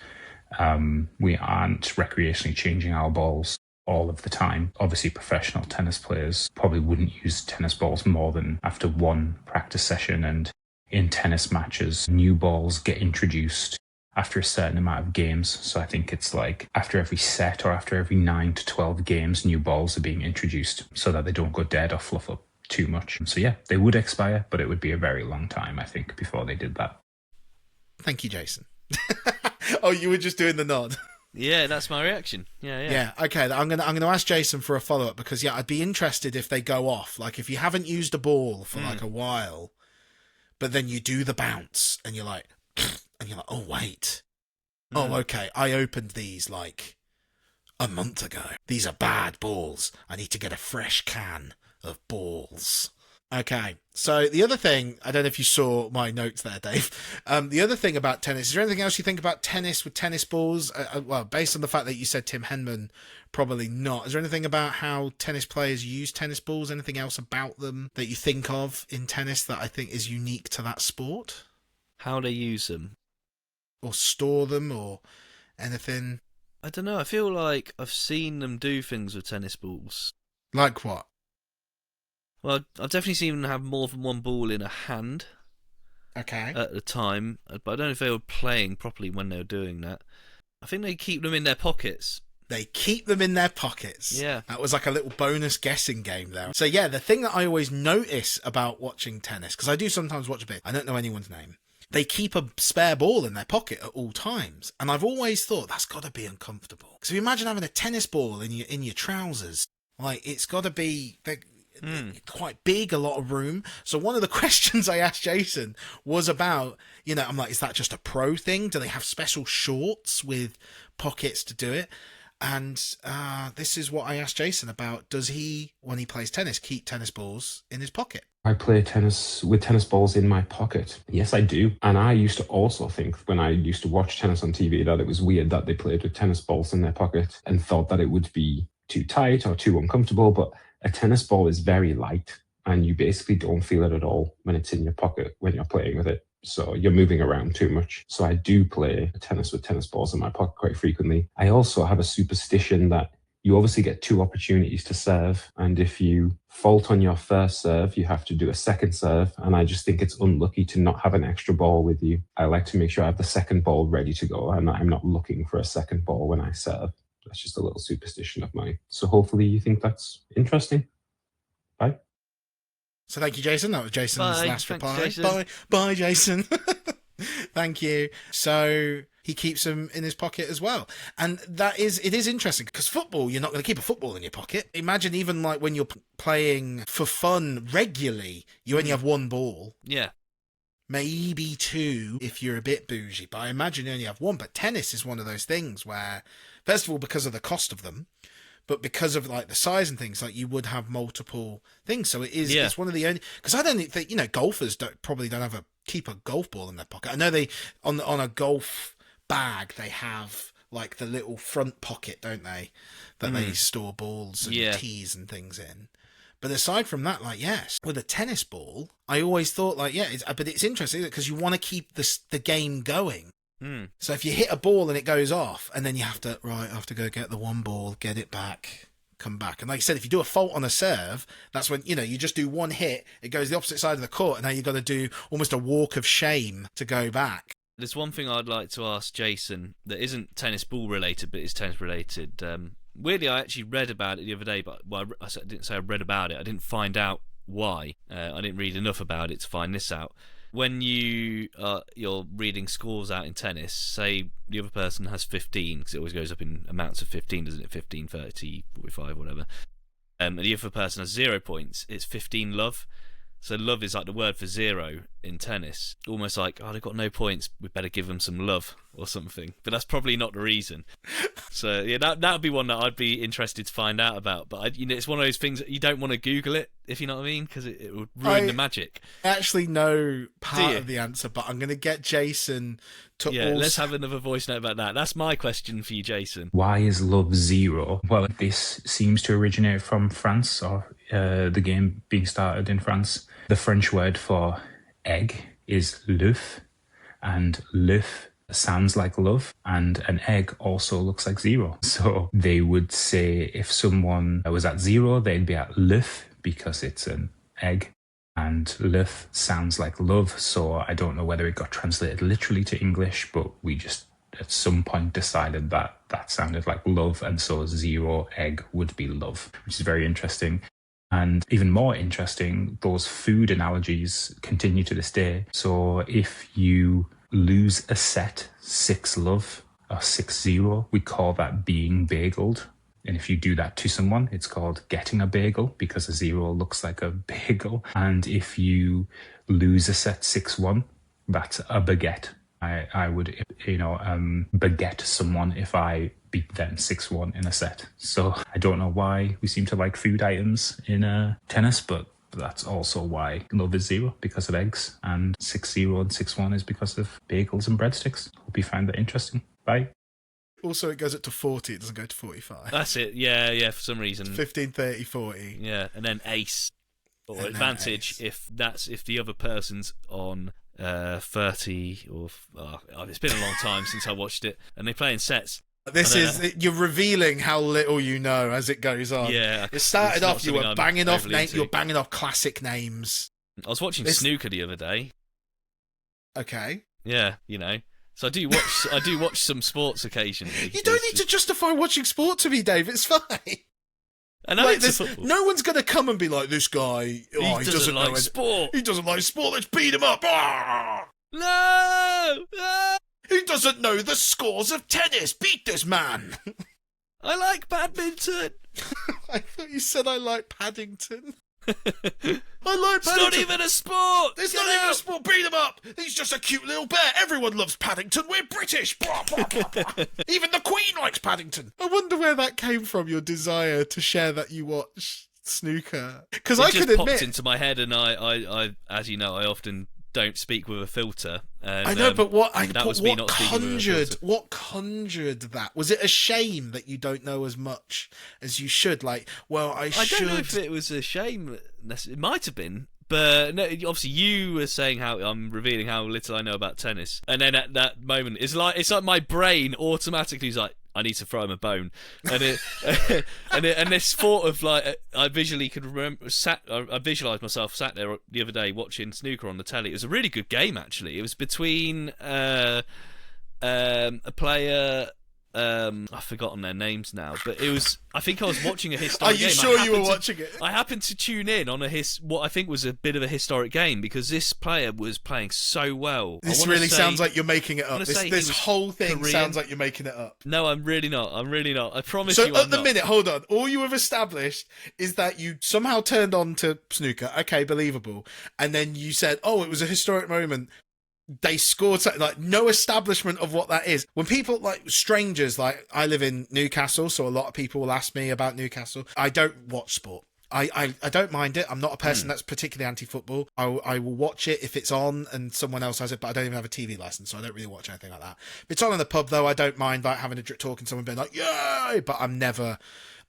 [SPEAKER 4] We aren't recreationally changing our balls all of the time. Obviously, professional tennis players probably wouldn't use tennis balls more than after one practice session, and in tennis matches, new balls get introduced after a certain amount of games. So I think it's like after every set or after every 9 to 12 games, new balls are being introduced so that they don't go dead or fluff up too much. So yeah, they would expire, but it would be a very long time, I think, before they did that.
[SPEAKER 2] Thank you, Jason. Oh, you were just doing the nod.
[SPEAKER 3] Yeah, that's my reaction. Yeah.
[SPEAKER 2] Okay, I'm gonna ask Jason for a follow up, because I'd be interested if they go off. Like if you haven't used a ball for like a while, but then you do the bounce and you're like, oh wait, Oh, okay, I opened these like a month ago. These are bad balls. I need to get a fresh can of balls. Okay, so the other thing, I don't know if you saw my notes there, Dave. The other thing about tennis, is there anything else you think about tennis with tennis balls? Well, based on the fact that you said Tim Henman, probably not. Is there anything about how tennis players use tennis balls? Anything else about them that you think of in tennis that I think is unique to that sport?
[SPEAKER 3] How they use them?
[SPEAKER 2] Or store them, or anything?
[SPEAKER 3] I don't know. I feel like I've seen them do things with tennis balls.
[SPEAKER 2] Like what?
[SPEAKER 3] Well, I've definitely seen them have more than one ball in a hand.
[SPEAKER 2] Okay.
[SPEAKER 3] At the time, but I don't know if they were playing properly when they were doing that. I think they keep them in their pockets.
[SPEAKER 2] They keep them in their pockets.
[SPEAKER 3] Yeah.
[SPEAKER 2] That was like a little bonus guessing game there. So yeah, the thing that I always notice about watching tennis, because I do sometimes watch a bit, I don't know anyone's name, they keep a spare ball in their pocket at all times. And I've always thought that's got to be uncomfortable. Because if you imagine having a tennis ball in your trousers, like it's got to be quite big, a lot of room. So one of the questions I asked Jason was about, I'm like, is that just a pro thing? Do they have special shorts with pockets to do it? And this is what I asked Jason about. Does he, when he plays tennis, keep tennis balls in his pocket?
[SPEAKER 4] I play tennis with tennis balls in my pocket. Yes, I do. And I used to also think, when I used to watch tennis on TV, that it was weird that they played with tennis balls in their pocket, and thought that it would be too tight or too uncomfortable. But a tennis ball is very light, and you basically don't feel it at all when it's in your pocket when you're playing with it. So you're moving around too much. So I do play tennis with tennis balls in my pocket quite frequently. I also have a superstition that you obviously get 2 opportunities to serve. And if you fault on your first serve, you have to do a second serve. And I just think it's unlucky to not have an extra ball with you. I like to make sure I have the second ball ready to go, and I'm not looking for a second ball when I serve. That's just a little superstition of mine. So hopefully you think that's interesting. Bye.
[SPEAKER 2] So thank you, Jason. That was Jason's last
[SPEAKER 3] Thanks,
[SPEAKER 2] reply.
[SPEAKER 3] Jason.
[SPEAKER 2] Bye, Jason. Thank you. So he keeps them in his pocket as well. And it is interesting, because football, you're not going to keep a football in your pocket. Imagine even like when you're playing for fun regularly, you only have one ball.
[SPEAKER 3] Yeah.
[SPEAKER 2] Maybe 2 if you're a bit bougie, but I imagine you only have 1. But tennis is one of those things where, first of all, because of the cost of them, but because of like the size and things, like you would have multiple things. So it's one of the only, because I don't think, golfers probably don't keep a golf ball in their pocket. I know they, on a golf bag, they have like the little front pocket, don't they? That they store balls and tees and things in. But aside from that, like, yes, with a tennis ball, I always thought like, but it's interesting because you want to keep the game going. So if you hit a ball and it goes off, and then you have to go get the one ball, get it back, come back. And like I said, if you do a fault on a serve, that's when, you just do one hit, it goes the opposite side of the court, and now you've got to do almost a walk of shame to go back.
[SPEAKER 3] There's one thing I'd like to ask Jason that isn't tennis ball related, but is tennis related. Weirdly, I actually read about it the other day, but I didn't say I read about it. I didn't find out why. I didn't read enough about it to find this out. When you're reading scores out in tennis, say the other person has 15, because it always goes up in amounts of 15, doesn't it? 15, 30, 45, whatever. And the other person has 0 points, it's 15 love. So love is like the word for 0 in tennis. Almost like, they've got no points, we better give them some love or something. But that's probably not the reason. So yeah, that would be one that I'd be interested to find out about. But it's one of those things that you don't want to Google it, if you know what I mean, because it would ruin the magic.
[SPEAKER 2] I actually know part of the answer, but I'm going to get Jason to
[SPEAKER 3] let's have another voice note about that. That's my question for you, Jason.
[SPEAKER 5] Why is love 0? Well, this seems to originate from France, or the game being started in France. The French word for egg is l'œuf, and l'œuf sounds like love, and an egg also looks like 0. So they would say if someone was at 0, they'd be at l'œuf because it's an egg, and l'œuf sounds like love. So I don't know whether it got translated literally to English, but we just at some point decided that sounded like love, and so 0 egg would be love, which is very interesting. And even more interesting, those food analogies continue to this day. So if you lose a set, 6 love or 6-0, we call that being bageled. And if you do that to someone, it's called getting a bagel, because a 0 looks like a bagel. And if you lose a set 6-1, that's a baguette. I would, beget someone if I beat them 6-1 in a set. So I don't know why we seem to like food items in tennis, but that's also why love is 0, because of eggs, and 6-0 and 6-1 is because of bagels and breadsticks. Hope you find that interesting. Bye.
[SPEAKER 2] Also, it goes up to 40, it doesn't go to 45.
[SPEAKER 3] That's it, yeah, for some reason.
[SPEAKER 2] 15, 30, 40.
[SPEAKER 3] Yeah, and then ace, or
[SPEAKER 2] And
[SPEAKER 3] advantage,
[SPEAKER 2] ace.
[SPEAKER 3] if the other person's on 30, or... it's been a long time since I watched it, and they play in sets.
[SPEAKER 2] You're revealing how little you know as it goes on.
[SPEAKER 3] Yeah.
[SPEAKER 2] It started off, you were banging off classic names.
[SPEAKER 3] I was watching snooker the other day.
[SPEAKER 2] Okay.
[SPEAKER 3] Yeah, So I do watch some sports occasionally.
[SPEAKER 2] You don't need to justify watching sport to me, Dave. It's fine.
[SPEAKER 3] I know it's football.
[SPEAKER 2] No one's going to come and be like, this guy, he doesn't
[SPEAKER 3] like
[SPEAKER 2] know
[SPEAKER 3] sport.
[SPEAKER 2] He doesn't like sport. Let's beat him up. Ah!
[SPEAKER 3] No!
[SPEAKER 2] He doesn't know the scores of tennis. Beat this man.
[SPEAKER 3] I like badminton.
[SPEAKER 2] I thought you said I like Paddington. I like
[SPEAKER 3] Paddington. It's not even a sport.
[SPEAKER 2] It's not even a sport. Beat him up. He's just a cute little bear. Everyone loves Paddington. We're British. Blah, blah, blah, blah. Even the Queen likes Paddington. I wonder where that came from, your desire to share that you watch snooker. Because I could admit...
[SPEAKER 3] popped into my head, and I, as you know, I often don't speak with a filter. And,
[SPEAKER 2] I know, but what conjured that? Was it a shame that you don't know as much as you should? Like, well, I should...
[SPEAKER 3] don't know if it was a shame. It might have been. But no, obviously, you were saying how I'm revealing how little I know about tennis, and then at that moment, it's like my brain automatically is like, I need to throw him a bone, and and this thought of like I visually could remember. I visualised myself sat there the other day watching snooker on the telly. It was a really good game, actually. It was between a player. I've forgotten their names now, but it was. I think I was watching a historic game.
[SPEAKER 2] Are you sure you were watching it?
[SPEAKER 3] I happened to tune in on what I think was a bit of a historic game because this player was playing so well.
[SPEAKER 2] This really sounds like you're making it up. This whole thing Korean. Sounds like you're making it up.
[SPEAKER 3] No, I'm really not. I promise
[SPEAKER 2] you.
[SPEAKER 3] So
[SPEAKER 2] at the minute, hold on. All you have established is that you somehow turned on to snooker. Okay, believable. And then you said, "Oh, it was a historic moment." They scored something, like no establishment of what that is. When people, like strangers, like I live in Newcastle, so a lot of people will ask me about Newcastle. I don't watch sport. I don't mind it. I'm not a person that's particularly anti-football. I will watch it if it's on and someone else has it, but I don't even have a TV license, so I don't really watch anything like that. If it's on in the pub, though, I don't mind like having a talk and someone being like, yay! But I'm never...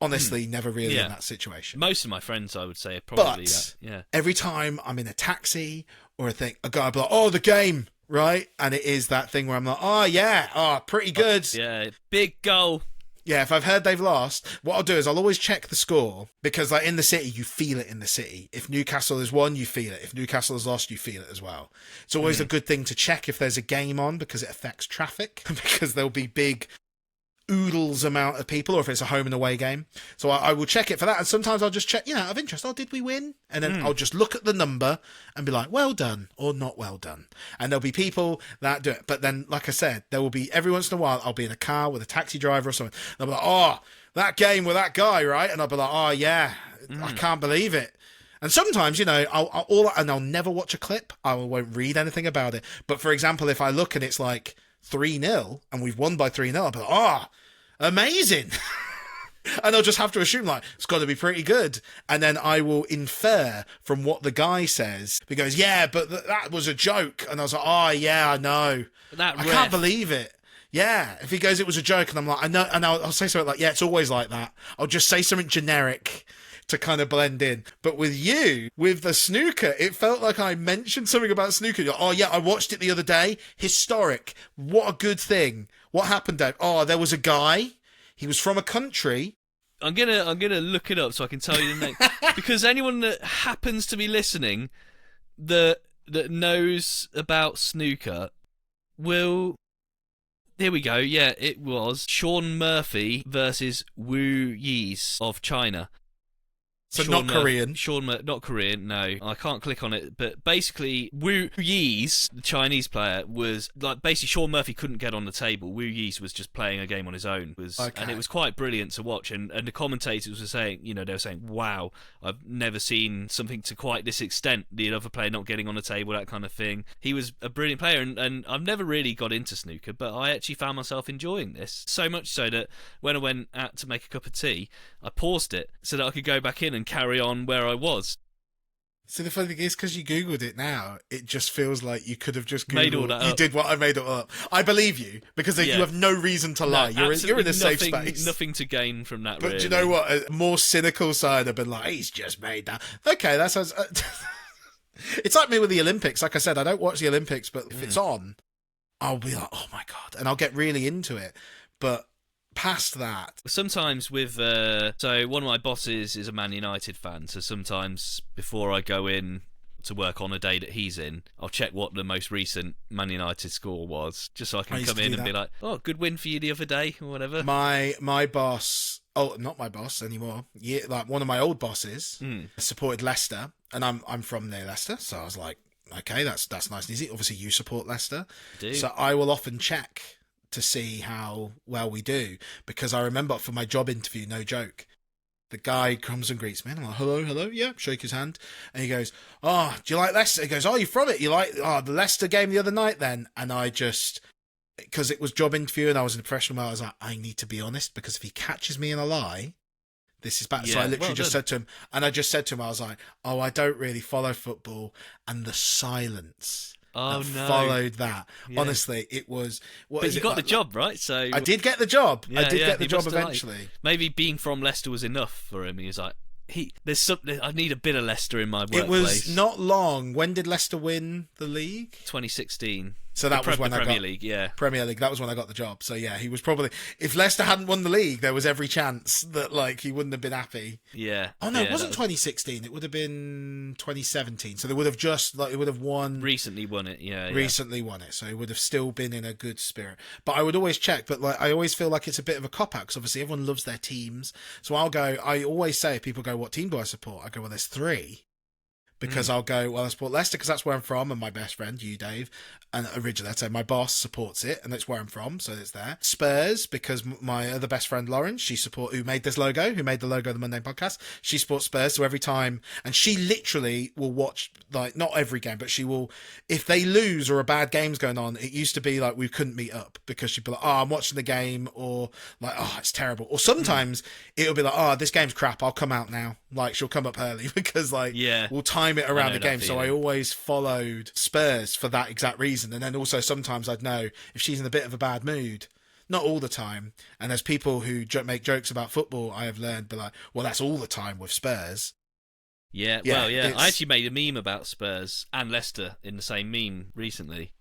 [SPEAKER 2] Honestly, never really in that situation.
[SPEAKER 3] Most of my friends, I would say, are probably that. Yeah.
[SPEAKER 2] Every time I'm in a taxi or a thing, a guy will be like, oh, the game, right? And it is that thing where I'm like, oh, yeah, pretty good.
[SPEAKER 3] Yeah, big goal.
[SPEAKER 2] Yeah, if I've heard they've lost, what I'll do is I'll always check the score because like in the city, you feel it in the city. If Newcastle has won, you feel it. If Newcastle has lost, you feel it as well. It's always a good thing to check if there's a game on because it affects traffic because there'll be big oodles amount of people or if it's a home and away game. So I will check it for that. And sometimes I'll just check, out of interest, did we win? And then I'll just look at the number and be like, well done or not well done. And there'll be people that do it. But then, like I said, there will be every once in a while, I'll be in a car with a taxi driver or something. They'll be like, oh, that game with that guy, right? And I'll be like, oh yeah, I can't believe it. And sometimes, I'll never watch a clip. I won't read anything about it. But for example, if I look and it's like 3-0 and we've won by 3-0, I'll be like, amazing. And I'll just have to assume like it's got to be pretty good, and then I will infer from what the guy says. He goes, yeah, but that was a joke, and I was like, oh yeah, I know. I can't believe it. Yeah, if he goes, it was a joke, and I'm like, I know, and I'll say something like, yeah, it's always like that. I'll just say something generic to kind of blend in. But with you, with the snooker, it felt like I mentioned something about snooker. You're, oh yeah, I watched it the other day. Historic. What a good thing. What happened, Dave? Oh, there was a guy. He was from a country.
[SPEAKER 3] I'm gonna look it up so I can tell you the name. Because anyone that happens to be listening that knows about snooker will... Here we go. Yeah, it was Sean Murphy versus Wu Yis of China.
[SPEAKER 2] So not Korean.
[SPEAKER 3] Not Korean, no. I can't click on it, but basically Wu Yi's, the Chinese player, was like basically Sean Murphy couldn't get on the table. Wu Yi's was just playing a game on his own, and it was quite brilliant to watch. And the commentators were saying, they were saying, "Wow, I've never seen something to quite this extent. The other player not getting on the table, that kind of thing." He was a brilliant player, and I've never really got into snooker, but I actually found myself enjoying this so much so that when I went out to make a cup of tea, I paused it so that I could go back in and carry on where I was.
[SPEAKER 2] So the funny thing is, because you Googled it now, it just feels like you could have just Googled.
[SPEAKER 3] Made all that up.
[SPEAKER 2] You did what I made it up. I believe you, because you have no reason to lie. You're in a safe space.
[SPEAKER 3] Nothing to gain from that,
[SPEAKER 2] But
[SPEAKER 3] really.
[SPEAKER 2] do you know what? A more cynical side have been like, he's just made that. Okay, that sounds... It's like me with the Olympics. Like I said, I don't watch the Olympics, but if it's on, I'll be like, oh my God. And I'll get really into it. But past that...
[SPEAKER 3] Sometimes with... so one of my bosses is a Man United fan, so sometimes before I go in to work on a day that he's in, I'll check what the most recent Man United score was, just so I can come in and be like, oh, good win for you the other day, or whatever.
[SPEAKER 2] My boss... Oh, not my boss anymore. Yeah, like one of my old bosses supported Leicester, and I'm from near Leicester, so I was like, okay, that's nice and easy. Obviously, you support Leicester, so I will often check to see how well we do, because I remember for my job interview, no joke, the guy comes and greets me, and I'm like, hello, yeah, shake his hand, and he goes, oh, do you like Leicester? He goes, oh, you're from it? You like the Leicester game the other night then? And I just... because it was job interview and I was in a professional mode, I was like, I need to be honest, because if he catches me in a lie, this is bad. So I literally just said to him, I was like, oh, I don't really follow football. And the silence followed that. Yeah. Honestly, it was... But
[SPEAKER 3] you got the job, right? So
[SPEAKER 2] I did get the job. I did get the job eventually.
[SPEAKER 3] Maybe being from Leicester was enough for him. He was like, there's something. I need a bit of Leicester in my workplace.
[SPEAKER 2] It was not long. When did Leicester win the league?
[SPEAKER 3] 2016.
[SPEAKER 2] So that was when I got
[SPEAKER 3] Premier League, yeah.
[SPEAKER 2] Premier League. That was when I got the job. So yeah, he was probably, if Leicester hadn't won the league, there was every chance that like he wouldn't have been happy.
[SPEAKER 3] Yeah.
[SPEAKER 2] Oh no, it wasn't 2016. It would have been 2017. So they would have just it would have won.
[SPEAKER 3] Recently won it. Yeah.
[SPEAKER 2] Recently won it. So he would have still been in a good spirit. But I would always check. But like I always feel like it's a bit of a cop out, because obviously everyone loves their teams. So I'll go. I always say, if people go, what team do I support? I go, well, there's three. Because I'll go, well, I support Leicester because that's where I'm from, and my best friend, you, Dave, and originally I'd say my boss supports it, and that's where I'm from, so it's there. Spurs, because my other best friend, Lauren, who made the logo of the Monday podcast, she supports Spurs, so every time, and she literally will watch, like, not every game, but she will, if they lose or a bad game's going on, it used to be like we couldn't meet up, because she'd be like, oh, I'm watching the game, or like, oh, it's terrible. Or sometimes it'll be like, oh, this game's crap, I'll come out now. Like, she'll come up early, because, like, we'll time it around the game. So I always followed Spurs for that exact reason. And then also sometimes I'd know if she's in a bit of a bad mood, not all the time. And there's people who make jokes about football, I have learned, but like, well, that's all the time with Spurs.
[SPEAKER 3] Yeah, well, yeah. I actually made a meme about Spurs and Leicester in the same meme recently.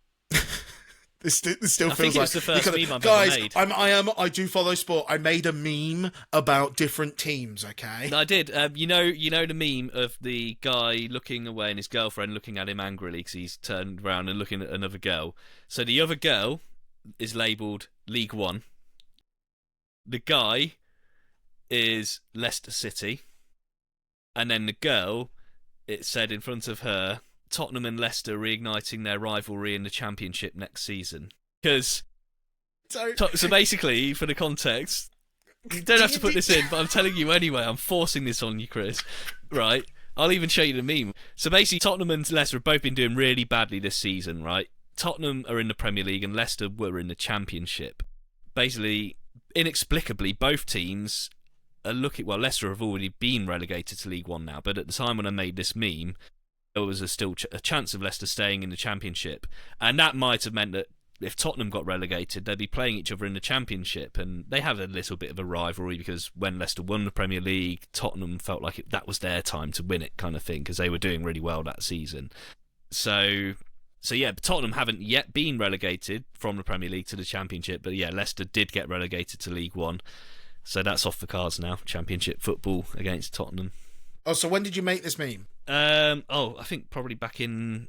[SPEAKER 2] This still
[SPEAKER 3] I
[SPEAKER 2] feels
[SPEAKER 3] think it
[SPEAKER 2] like
[SPEAKER 3] was the first meme I've
[SPEAKER 2] guys,
[SPEAKER 3] ever made.
[SPEAKER 2] I do follow sport. I made a meme about different teams. Okay,
[SPEAKER 3] I did. You know the meme of the guy looking away and his girlfriend looking at him angrily because he's turned around and looking at another girl. So the other girl is labelled League One. The guy is Leicester City, and then the girl, it said in front of her, Tottenham and Leicester reigniting their rivalry in the Championship next season. Because so basically, for the context, you don't have to put this in, but I'm telling you anyway. I'm forcing this on you, Chris. Right? I'll even show you the meme. So basically, Tottenham and Leicester have both been doing really badly this season, right? Tottenham are in the Premier League and Leicester were in the Championship. Basically, inexplicably, both teams are looking... Well, Leicester have already been relegated to League One now, but at the time when I made this meme, there was still a chance of Leicester staying in the Championship. And that might have meant that if Tottenham got relegated, they'd be playing each other in the Championship. And they have a little bit of a rivalry because when Leicester won the Premier League, Tottenham felt like that was their time to win it, kind of thing, because they were doing really well that season. So yeah, but Tottenham haven't yet been relegated from the Premier League to the Championship. But yeah, Leicester did get relegated to League One. So that's off the cards now. Championship football against Tottenham.
[SPEAKER 2] Oh, so when did you make this meme?
[SPEAKER 3] I think probably back in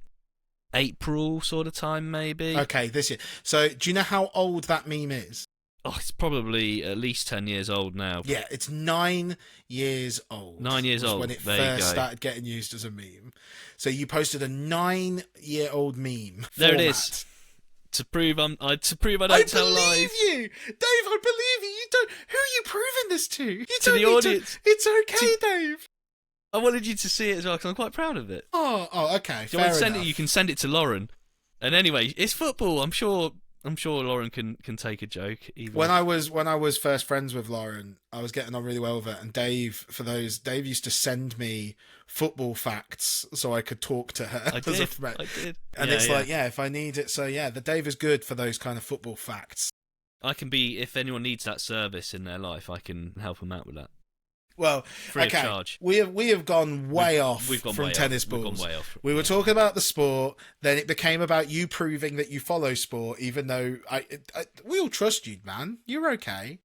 [SPEAKER 3] April sort of time, maybe.
[SPEAKER 2] Okay, this year. So do you know how old that meme is?
[SPEAKER 3] Oh, it's probably at least 10 years old now.
[SPEAKER 2] Yeah, it's 9 years old.
[SPEAKER 3] 9 years
[SPEAKER 2] was
[SPEAKER 3] old.
[SPEAKER 2] when it
[SPEAKER 3] There you
[SPEAKER 2] first
[SPEAKER 3] go.
[SPEAKER 2] started getting used as a meme. So you posted a 9-year-old meme.
[SPEAKER 3] There it
[SPEAKER 2] format.
[SPEAKER 3] is. To prove I don't tell
[SPEAKER 2] believe
[SPEAKER 3] lies.
[SPEAKER 2] you, Dave. I believe you. You don't. Who are you proving this to? You
[SPEAKER 3] To
[SPEAKER 2] don't
[SPEAKER 3] the
[SPEAKER 2] need
[SPEAKER 3] audience.
[SPEAKER 2] It's okay, Dave.
[SPEAKER 3] I wanted you to see it as well because I'm quite proud of it.
[SPEAKER 2] Oh, okay.
[SPEAKER 3] If you
[SPEAKER 2] Fair
[SPEAKER 3] want to send
[SPEAKER 2] enough.
[SPEAKER 3] it, you can send it to Lauren. And anyway, it's football. I'm sure Lauren can take a joke. Even
[SPEAKER 2] When I was first friends with Lauren, I was getting on really well with her, and Dave used to send me football facts so I could talk to her.
[SPEAKER 3] I
[SPEAKER 2] as a
[SPEAKER 3] did.
[SPEAKER 2] friend.
[SPEAKER 3] I did.
[SPEAKER 2] And
[SPEAKER 3] Yeah,
[SPEAKER 2] it's
[SPEAKER 3] yeah.
[SPEAKER 2] like, if I need it. So the Dave is good for those kind of football facts.
[SPEAKER 3] I can be, if anyone needs that service in their life, I can help them out with that.
[SPEAKER 2] Well,
[SPEAKER 3] Free of charge.
[SPEAKER 2] we have gone way off
[SPEAKER 3] We've gone
[SPEAKER 2] from
[SPEAKER 3] way
[SPEAKER 2] tennis
[SPEAKER 3] off. We've
[SPEAKER 2] balls.
[SPEAKER 3] gone way off.
[SPEAKER 2] We were talking about the sport, then it became about you proving that you follow sport, even though we all trust you, man. You're okay.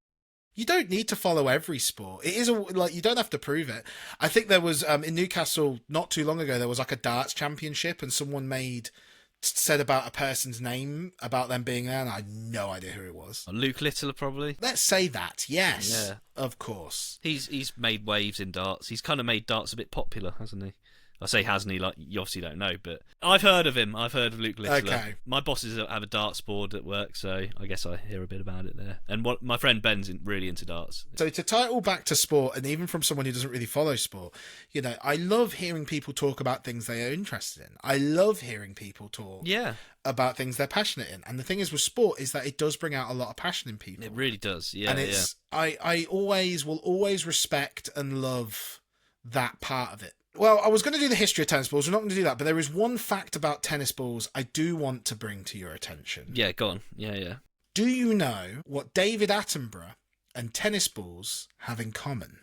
[SPEAKER 2] You don't need to follow every sport. It is you don't have to prove it. I think there was in Newcastle not too long ago there was like a darts championship, and someone said about a person's name about them being there, and I had no idea who it was.
[SPEAKER 3] Luke Littler, probably.
[SPEAKER 2] Let's say that, yes,
[SPEAKER 3] Yeah.
[SPEAKER 2] of course.
[SPEAKER 3] He's made waves in darts. He's kind of made darts a bit popular, hasn't he? I say hasn't he, like you obviously don't know, but I've heard of him. I've heard of Luke Littler.
[SPEAKER 2] Okay.
[SPEAKER 3] My bosses have a darts board at work, so I guess I hear a bit about it there. And my friend Ben's really into darts.
[SPEAKER 2] So to tie it all back to sport, and even from someone who doesn't really follow sport, I love hearing people talk about things they are interested in. I love hearing people talk about things they're passionate in. And the thing is with sport is that it does bring out a lot of passion in people.
[SPEAKER 3] It really does, yeah.
[SPEAKER 2] And it's I will always respect and love that part of it. Well, I was going to do the history of tennis balls. We're not going to do that, but there is one fact about tennis balls I do want to bring to your attention.
[SPEAKER 3] Yeah, go on. Yeah.
[SPEAKER 2] Do you know what David Attenborough and tennis balls have in common?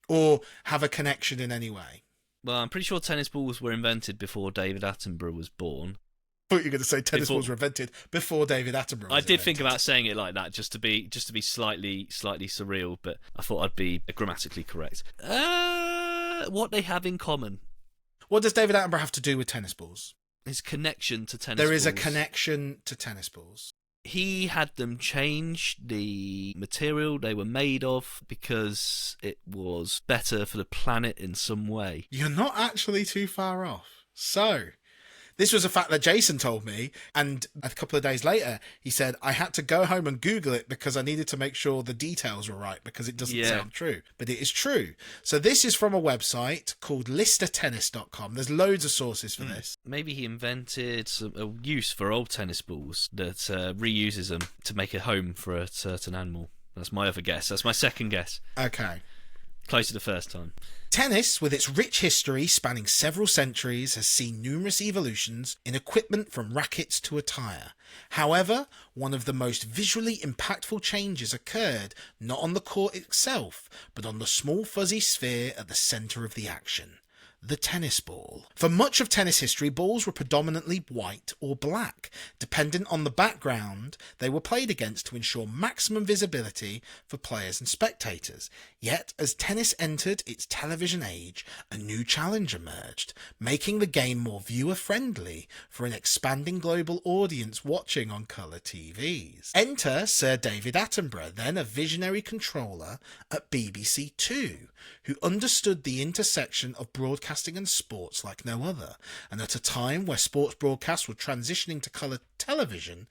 [SPEAKER 2] Or have a connection in any way?
[SPEAKER 3] Well, I'm pretty sure tennis balls were invented before David Attenborough was born.
[SPEAKER 2] I thought you were going to say tennis balls were invented before David Attenborough was
[SPEAKER 3] I did
[SPEAKER 2] invented.
[SPEAKER 3] think about saying it like that just to be slightly surreal, but I thought I'd be grammatically correct. What they have in common?
[SPEAKER 2] What does David Attenborough have to do with tennis balls?
[SPEAKER 3] His connection to tennis balls.
[SPEAKER 2] There is a connection to tennis balls.
[SPEAKER 3] He had them change the material they were made of because it was better for the planet in some way.
[SPEAKER 2] You're not actually too far off. So, this was a fact that Jason told me, and a couple of days later, he said, I had to go home and Google it because I needed to make sure the details were right because it doesn't sound true. But it is true. So this is from a website called listertennis.com. There's loads of sources for this.
[SPEAKER 3] Maybe he invented a use for old tennis balls that reuses them to make a home for a certain animal. That's my other guess. That's my second guess.
[SPEAKER 2] Okay.
[SPEAKER 3] Close to the first time.
[SPEAKER 2] Tennis, with its rich history spanning several centuries, has seen numerous evolutions in equipment from rackets to attire. However, one of the most visually impactful changes occurred not on the court itself, but on the small fuzzy sphere at the centre of the action. The tennis ball. For much of tennis history, balls were predominantly white or black. Dependent on the background they were played against to ensure maximum visibility for players and spectators. Yet, as tennis entered its television age, a new challenge emerged, making the game more viewer-friendly for an expanding global audience watching on colour TVs. Enter Sir David Attenborough, then a visionary controller at BBC Two, who understood the intersection of broadcasting and sports like no other, and at a time where sports broadcasts were transitioning to colour television,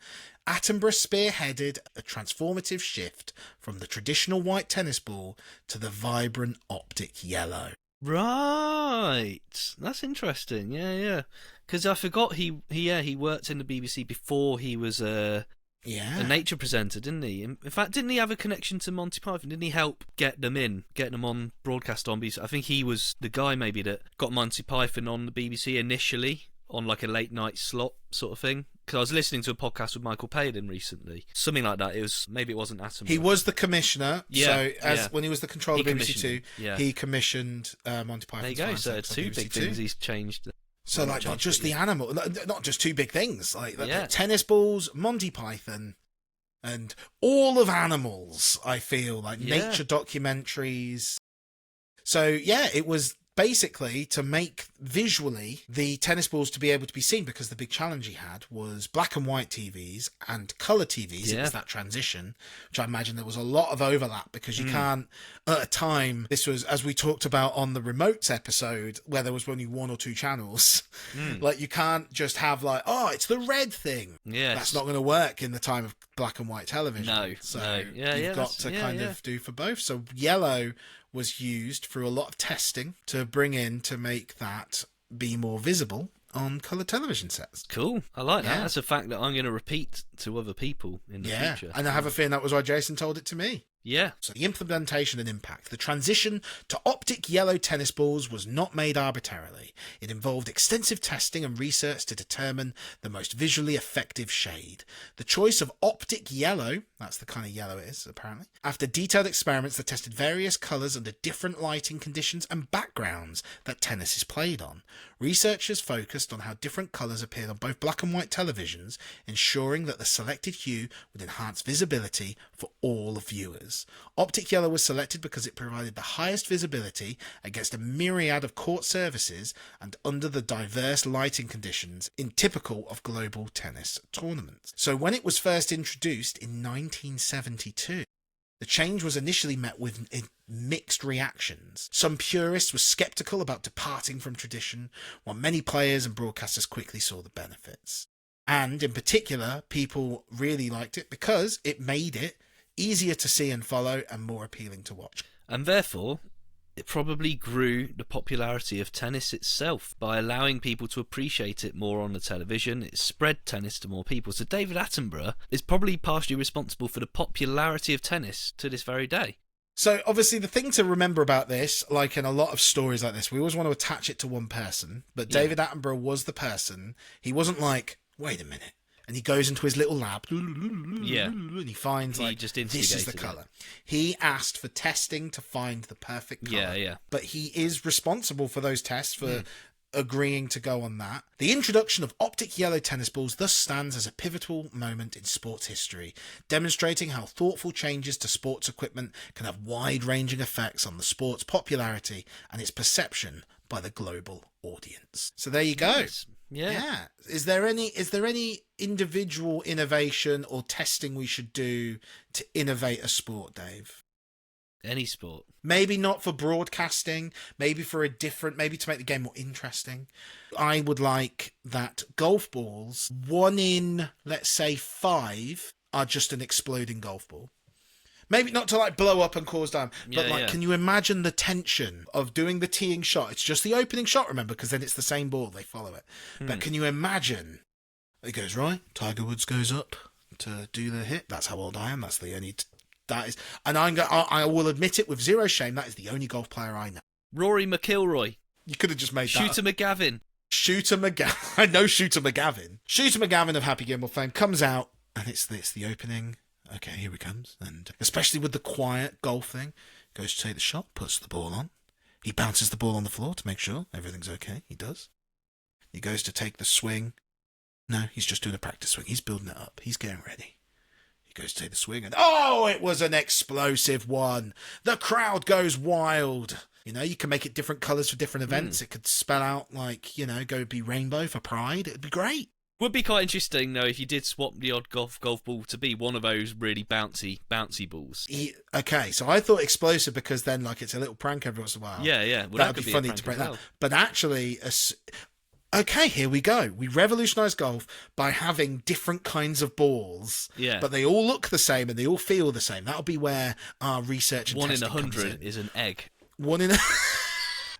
[SPEAKER 2] Attenborough spearheaded a transformative shift from the traditional white tennis ball to the vibrant optic yellow.
[SPEAKER 3] Right, that's interesting. Yeah. Because I forgot he worked in the BBC before he was a nature presenter, didn't he? In fact, didn't he have a connection to Monty Python? Didn't he help get them on broadcast on BBC? I think he was the guy maybe that got Monty Python on the BBC initially on like a late night slot sort of thing. Because I was listening to a podcast with Michael Palin recently, something like that. Maybe it wasn't Attenborough.
[SPEAKER 2] He was the commissioner. When he was the controller of BBC Two,
[SPEAKER 3] yeah.
[SPEAKER 2] he commissioned Monty Python.
[SPEAKER 3] There you go. So two big things he's changed.
[SPEAKER 2] So like not just the animal, not just two big things, like tennis balls, Monty Python, and all of animals. I feel like nature documentaries. So it was basically to make visually the tennis balls to be able to be seen, because the big challenge he had was black and white TVs and colour TVs. It was that transition, which I imagine there was a lot of overlap, because you can't, at a time, this was, as we talked about on the remotes episode, where there was only 1 or 2 channels, like you can't just have like, oh, it's the red thing.
[SPEAKER 3] Yes.
[SPEAKER 2] That's not going to work in the time of black and white television.
[SPEAKER 3] No,
[SPEAKER 2] so
[SPEAKER 3] no.
[SPEAKER 2] you've got to kind of do for both. So yellow was used through a lot of testing to bring in to make that be more visible on colour television sets.
[SPEAKER 3] Cool. I like that. That's a fact that I'm going to repeat to other people in the future.
[SPEAKER 2] And I have a feeling that was why Jason told it to me.
[SPEAKER 3] Yeah.
[SPEAKER 2] So the implementation and impact. The transition to optic yellow tennis balls was not made arbitrarily. It involved extensive testing and research to determine the most visually effective shade. The choice of optic yellow, that's the kind of yellow it is, apparently, after detailed experiments that tested various colours under different lighting conditions and backgrounds that tennis is played on. Researchers focused on how different colours appeared on both black and white televisions, ensuring that the selected hue would enhance visibility for all viewers. Optic yellow was selected because it provided the highest visibility against a myriad of court surfaces and under the diverse lighting conditions typical of global tennis tournaments. So when it was first introduced in 1972, the change was initially met with mixed reactions. Some purists were sceptical about departing from tradition, while many players and broadcasters quickly saw the benefits. And in particular, people really liked it because it made it easier to see and follow and more appealing to watch.
[SPEAKER 3] And therefore, it probably grew the popularity of tennis itself by allowing people to appreciate it more on the television. It spread tennis to more people. So David Attenborough is probably partially responsible for the popularity of tennis to this very day.
[SPEAKER 2] So obviously the thing to remember about this, like in a lot of stories like this, we always want to attach it to one person, but David Attenborough was the person. He wasn't like, wait a minute. And he goes into his little lab, and he finds this is the colour. He asked for testing to find the perfect colour. But he is responsible for those tests, for agreeing to go on that. The introduction of optic yellow tennis balls thus stands as a pivotal moment in sports history, demonstrating how thoughtful changes to sports equipment can have wide-ranging effects on the sport's popularity and its perception by the global audience. So there you go.
[SPEAKER 3] Nice. Yeah.
[SPEAKER 2] Is there any individual innovation or testing we should do to innovate a sport, Dave?
[SPEAKER 3] Any sport.
[SPEAKER 2] Maybe not for broadcasting, maybe to make the game more interesting. I would like that golf balls, 1 in, let's say, 5, are just an exploding golf ball. Maybe not to like blow up and cause damage, but can you imagine the tension of doing the teeing shot? It's just the opening shot, remember, because then it's the same ball, they follow it. But can you imagine? It goes right, Tiger Woods goes up to do the hit. That's how old I am. That's the only... That is... And I will admit it with zero shame, that is the only golf player I know.
[SPEAKER 3] Rory McIlroy.
[SPEAKER 2] You could have just made
[SPEAKER 3] Shooter
[SPEAKER 2] that.
[SPEAKER 3] McGavin.
[SPEAKER 2] Shooter McGavin. I know Shooter McGavin. Shooter McGavin of Happy Gilmore fame comes out, and it's the opening... Okay, here he comes. And especially with the quiet golf thing, goes to take the shot, puts the ball on. He bounces the ball on the floor to make sure everything's okay. He does. He goes to take the swing. No, he's just doing a practice swing. He's building it up. He's getting ready. He goes to take the swing and, oh, it was an explosive one. The crowd goes wild. You know, you can make it different colours for different events. It could spell out like, go be rainbow for pride. It'd be great.
[SPEAKER 3] Would be quite interesting, though, if you did swap the odd golf ball to be one of those really bouncy balls.
[SPEAKER 2] Okay, so I thought explosive because then, like, it's a little prank every once in a while.
[SPEAKER 3] Yeah. Well,
[SPEAKER 2] that would be funny to break that. But actually, okay, here we go. We revolutionised golf by having different kinds of balls.
[SPEAKER 3] Yeah.
[SPEAKER 2] But they all look the same and they all feel the same. That'll be where our research and
[SPEAKER 3] 1 in
[SPEAKER 2] testing
[SPEAKER 3] 100 is an egg.
[SPEAKER 2] 1 in...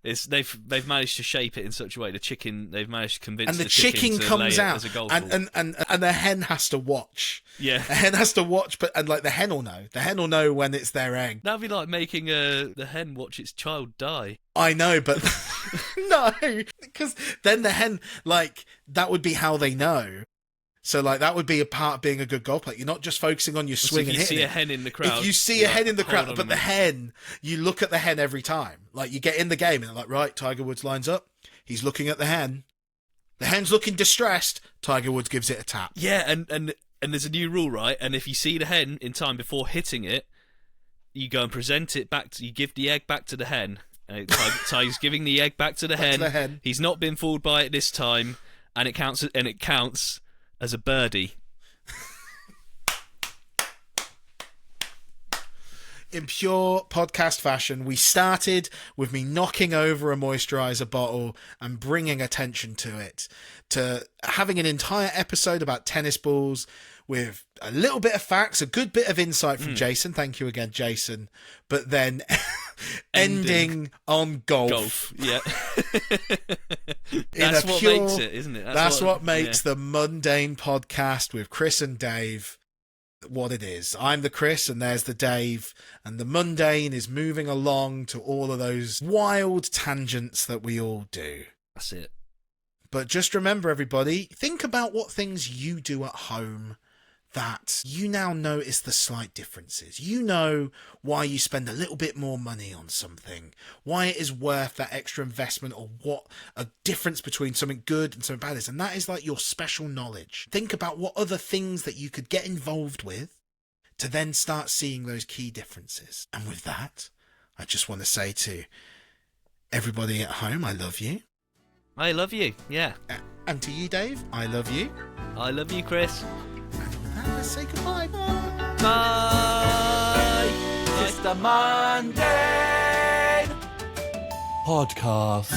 [SPEAKER 3] They've managed to shape it in such a way. They've managed to convince
[SPEAKER 2] and the
[SPEAKER 3] chicken to
[SPEAKER 2] comes
[SPEAKER 3] lay
[SPEAKER 2] out
[SPEAKER 3] it as a golf
[SPEAKER 2] and the hen has to watch.
[SPEAKER 3] Yeah,
[SPEAKER 2] the hen has to watch, but the hen will know. The hen will know when it's their egg.
[SPEAKER 3] That'd be like making the hen watch its child die.
[SPEAKER 2] I know, but no, because then the hen that would be how they know. So, that would be a part of being a good golf player. You're not just focusing on your swing and hitting.
[SPEAKER 3] If you see a hen in the crowd.
[SPEAKER 2] If you see a hen in the crowd, but the hen, you look at the hen every time. You get in the game and right, Tiger Woods lines up. He's looking at the hen. The hen's looking distressed. Tiger Woods gives it a tap.
[SPEAKER 3] Yeah, and there's a new rule, right? And if you see the hen in time before hitting it, you go and present it back. You give the egg back to the hen. Ty's giving the egg back to the hen.
[SPEAKER 2] to the hen.
[SPEAKER 3] He's not been fooled by it this time, and it counts as a birdie.
[SPEAKER 2] In pure podcast fashion, we started with me knocking over a moisturiser bottle and bringing attention to it, to having an entire episode about tennis balls with a little bit of facts, a good bit of insight from Jason. Thank you again, Jason. But then ending on golf.
[SPEAKER 3] Yeah. That's what makes it, isn't it?
[SPEAKER 2] That's what makes the mundane podcast with Chris and Dave what it is. I'm the Chris and there's the Dave, and the mundane is moving along to all of those wild tangents that we all do.
[SPEAKER 3] That's it.
[SPEAKER 2] But just remember, everybody, think about what things you do at home that you now notice the slight differences. You know why you spend a little bit more money on something, why it is worth that extra investment, or what a difference between something good and something bad is. And that is like your special knowledge. Think about what other things that you could get involved with to then start seeing those key differences. And with that, I just want to say to everybody at home, I love you.
[SPEAKER 3] I love you, yeah.
[SPEAKER 2] And to you, Dave, I love you.
[SPEAKER 3] I love you, Chris.
[SPEAKER 2] And with that, let's say goodbye. Bye.
[SPEAKER 3] Bye.
[SPEAKER 1] It's the Mundane Podcast.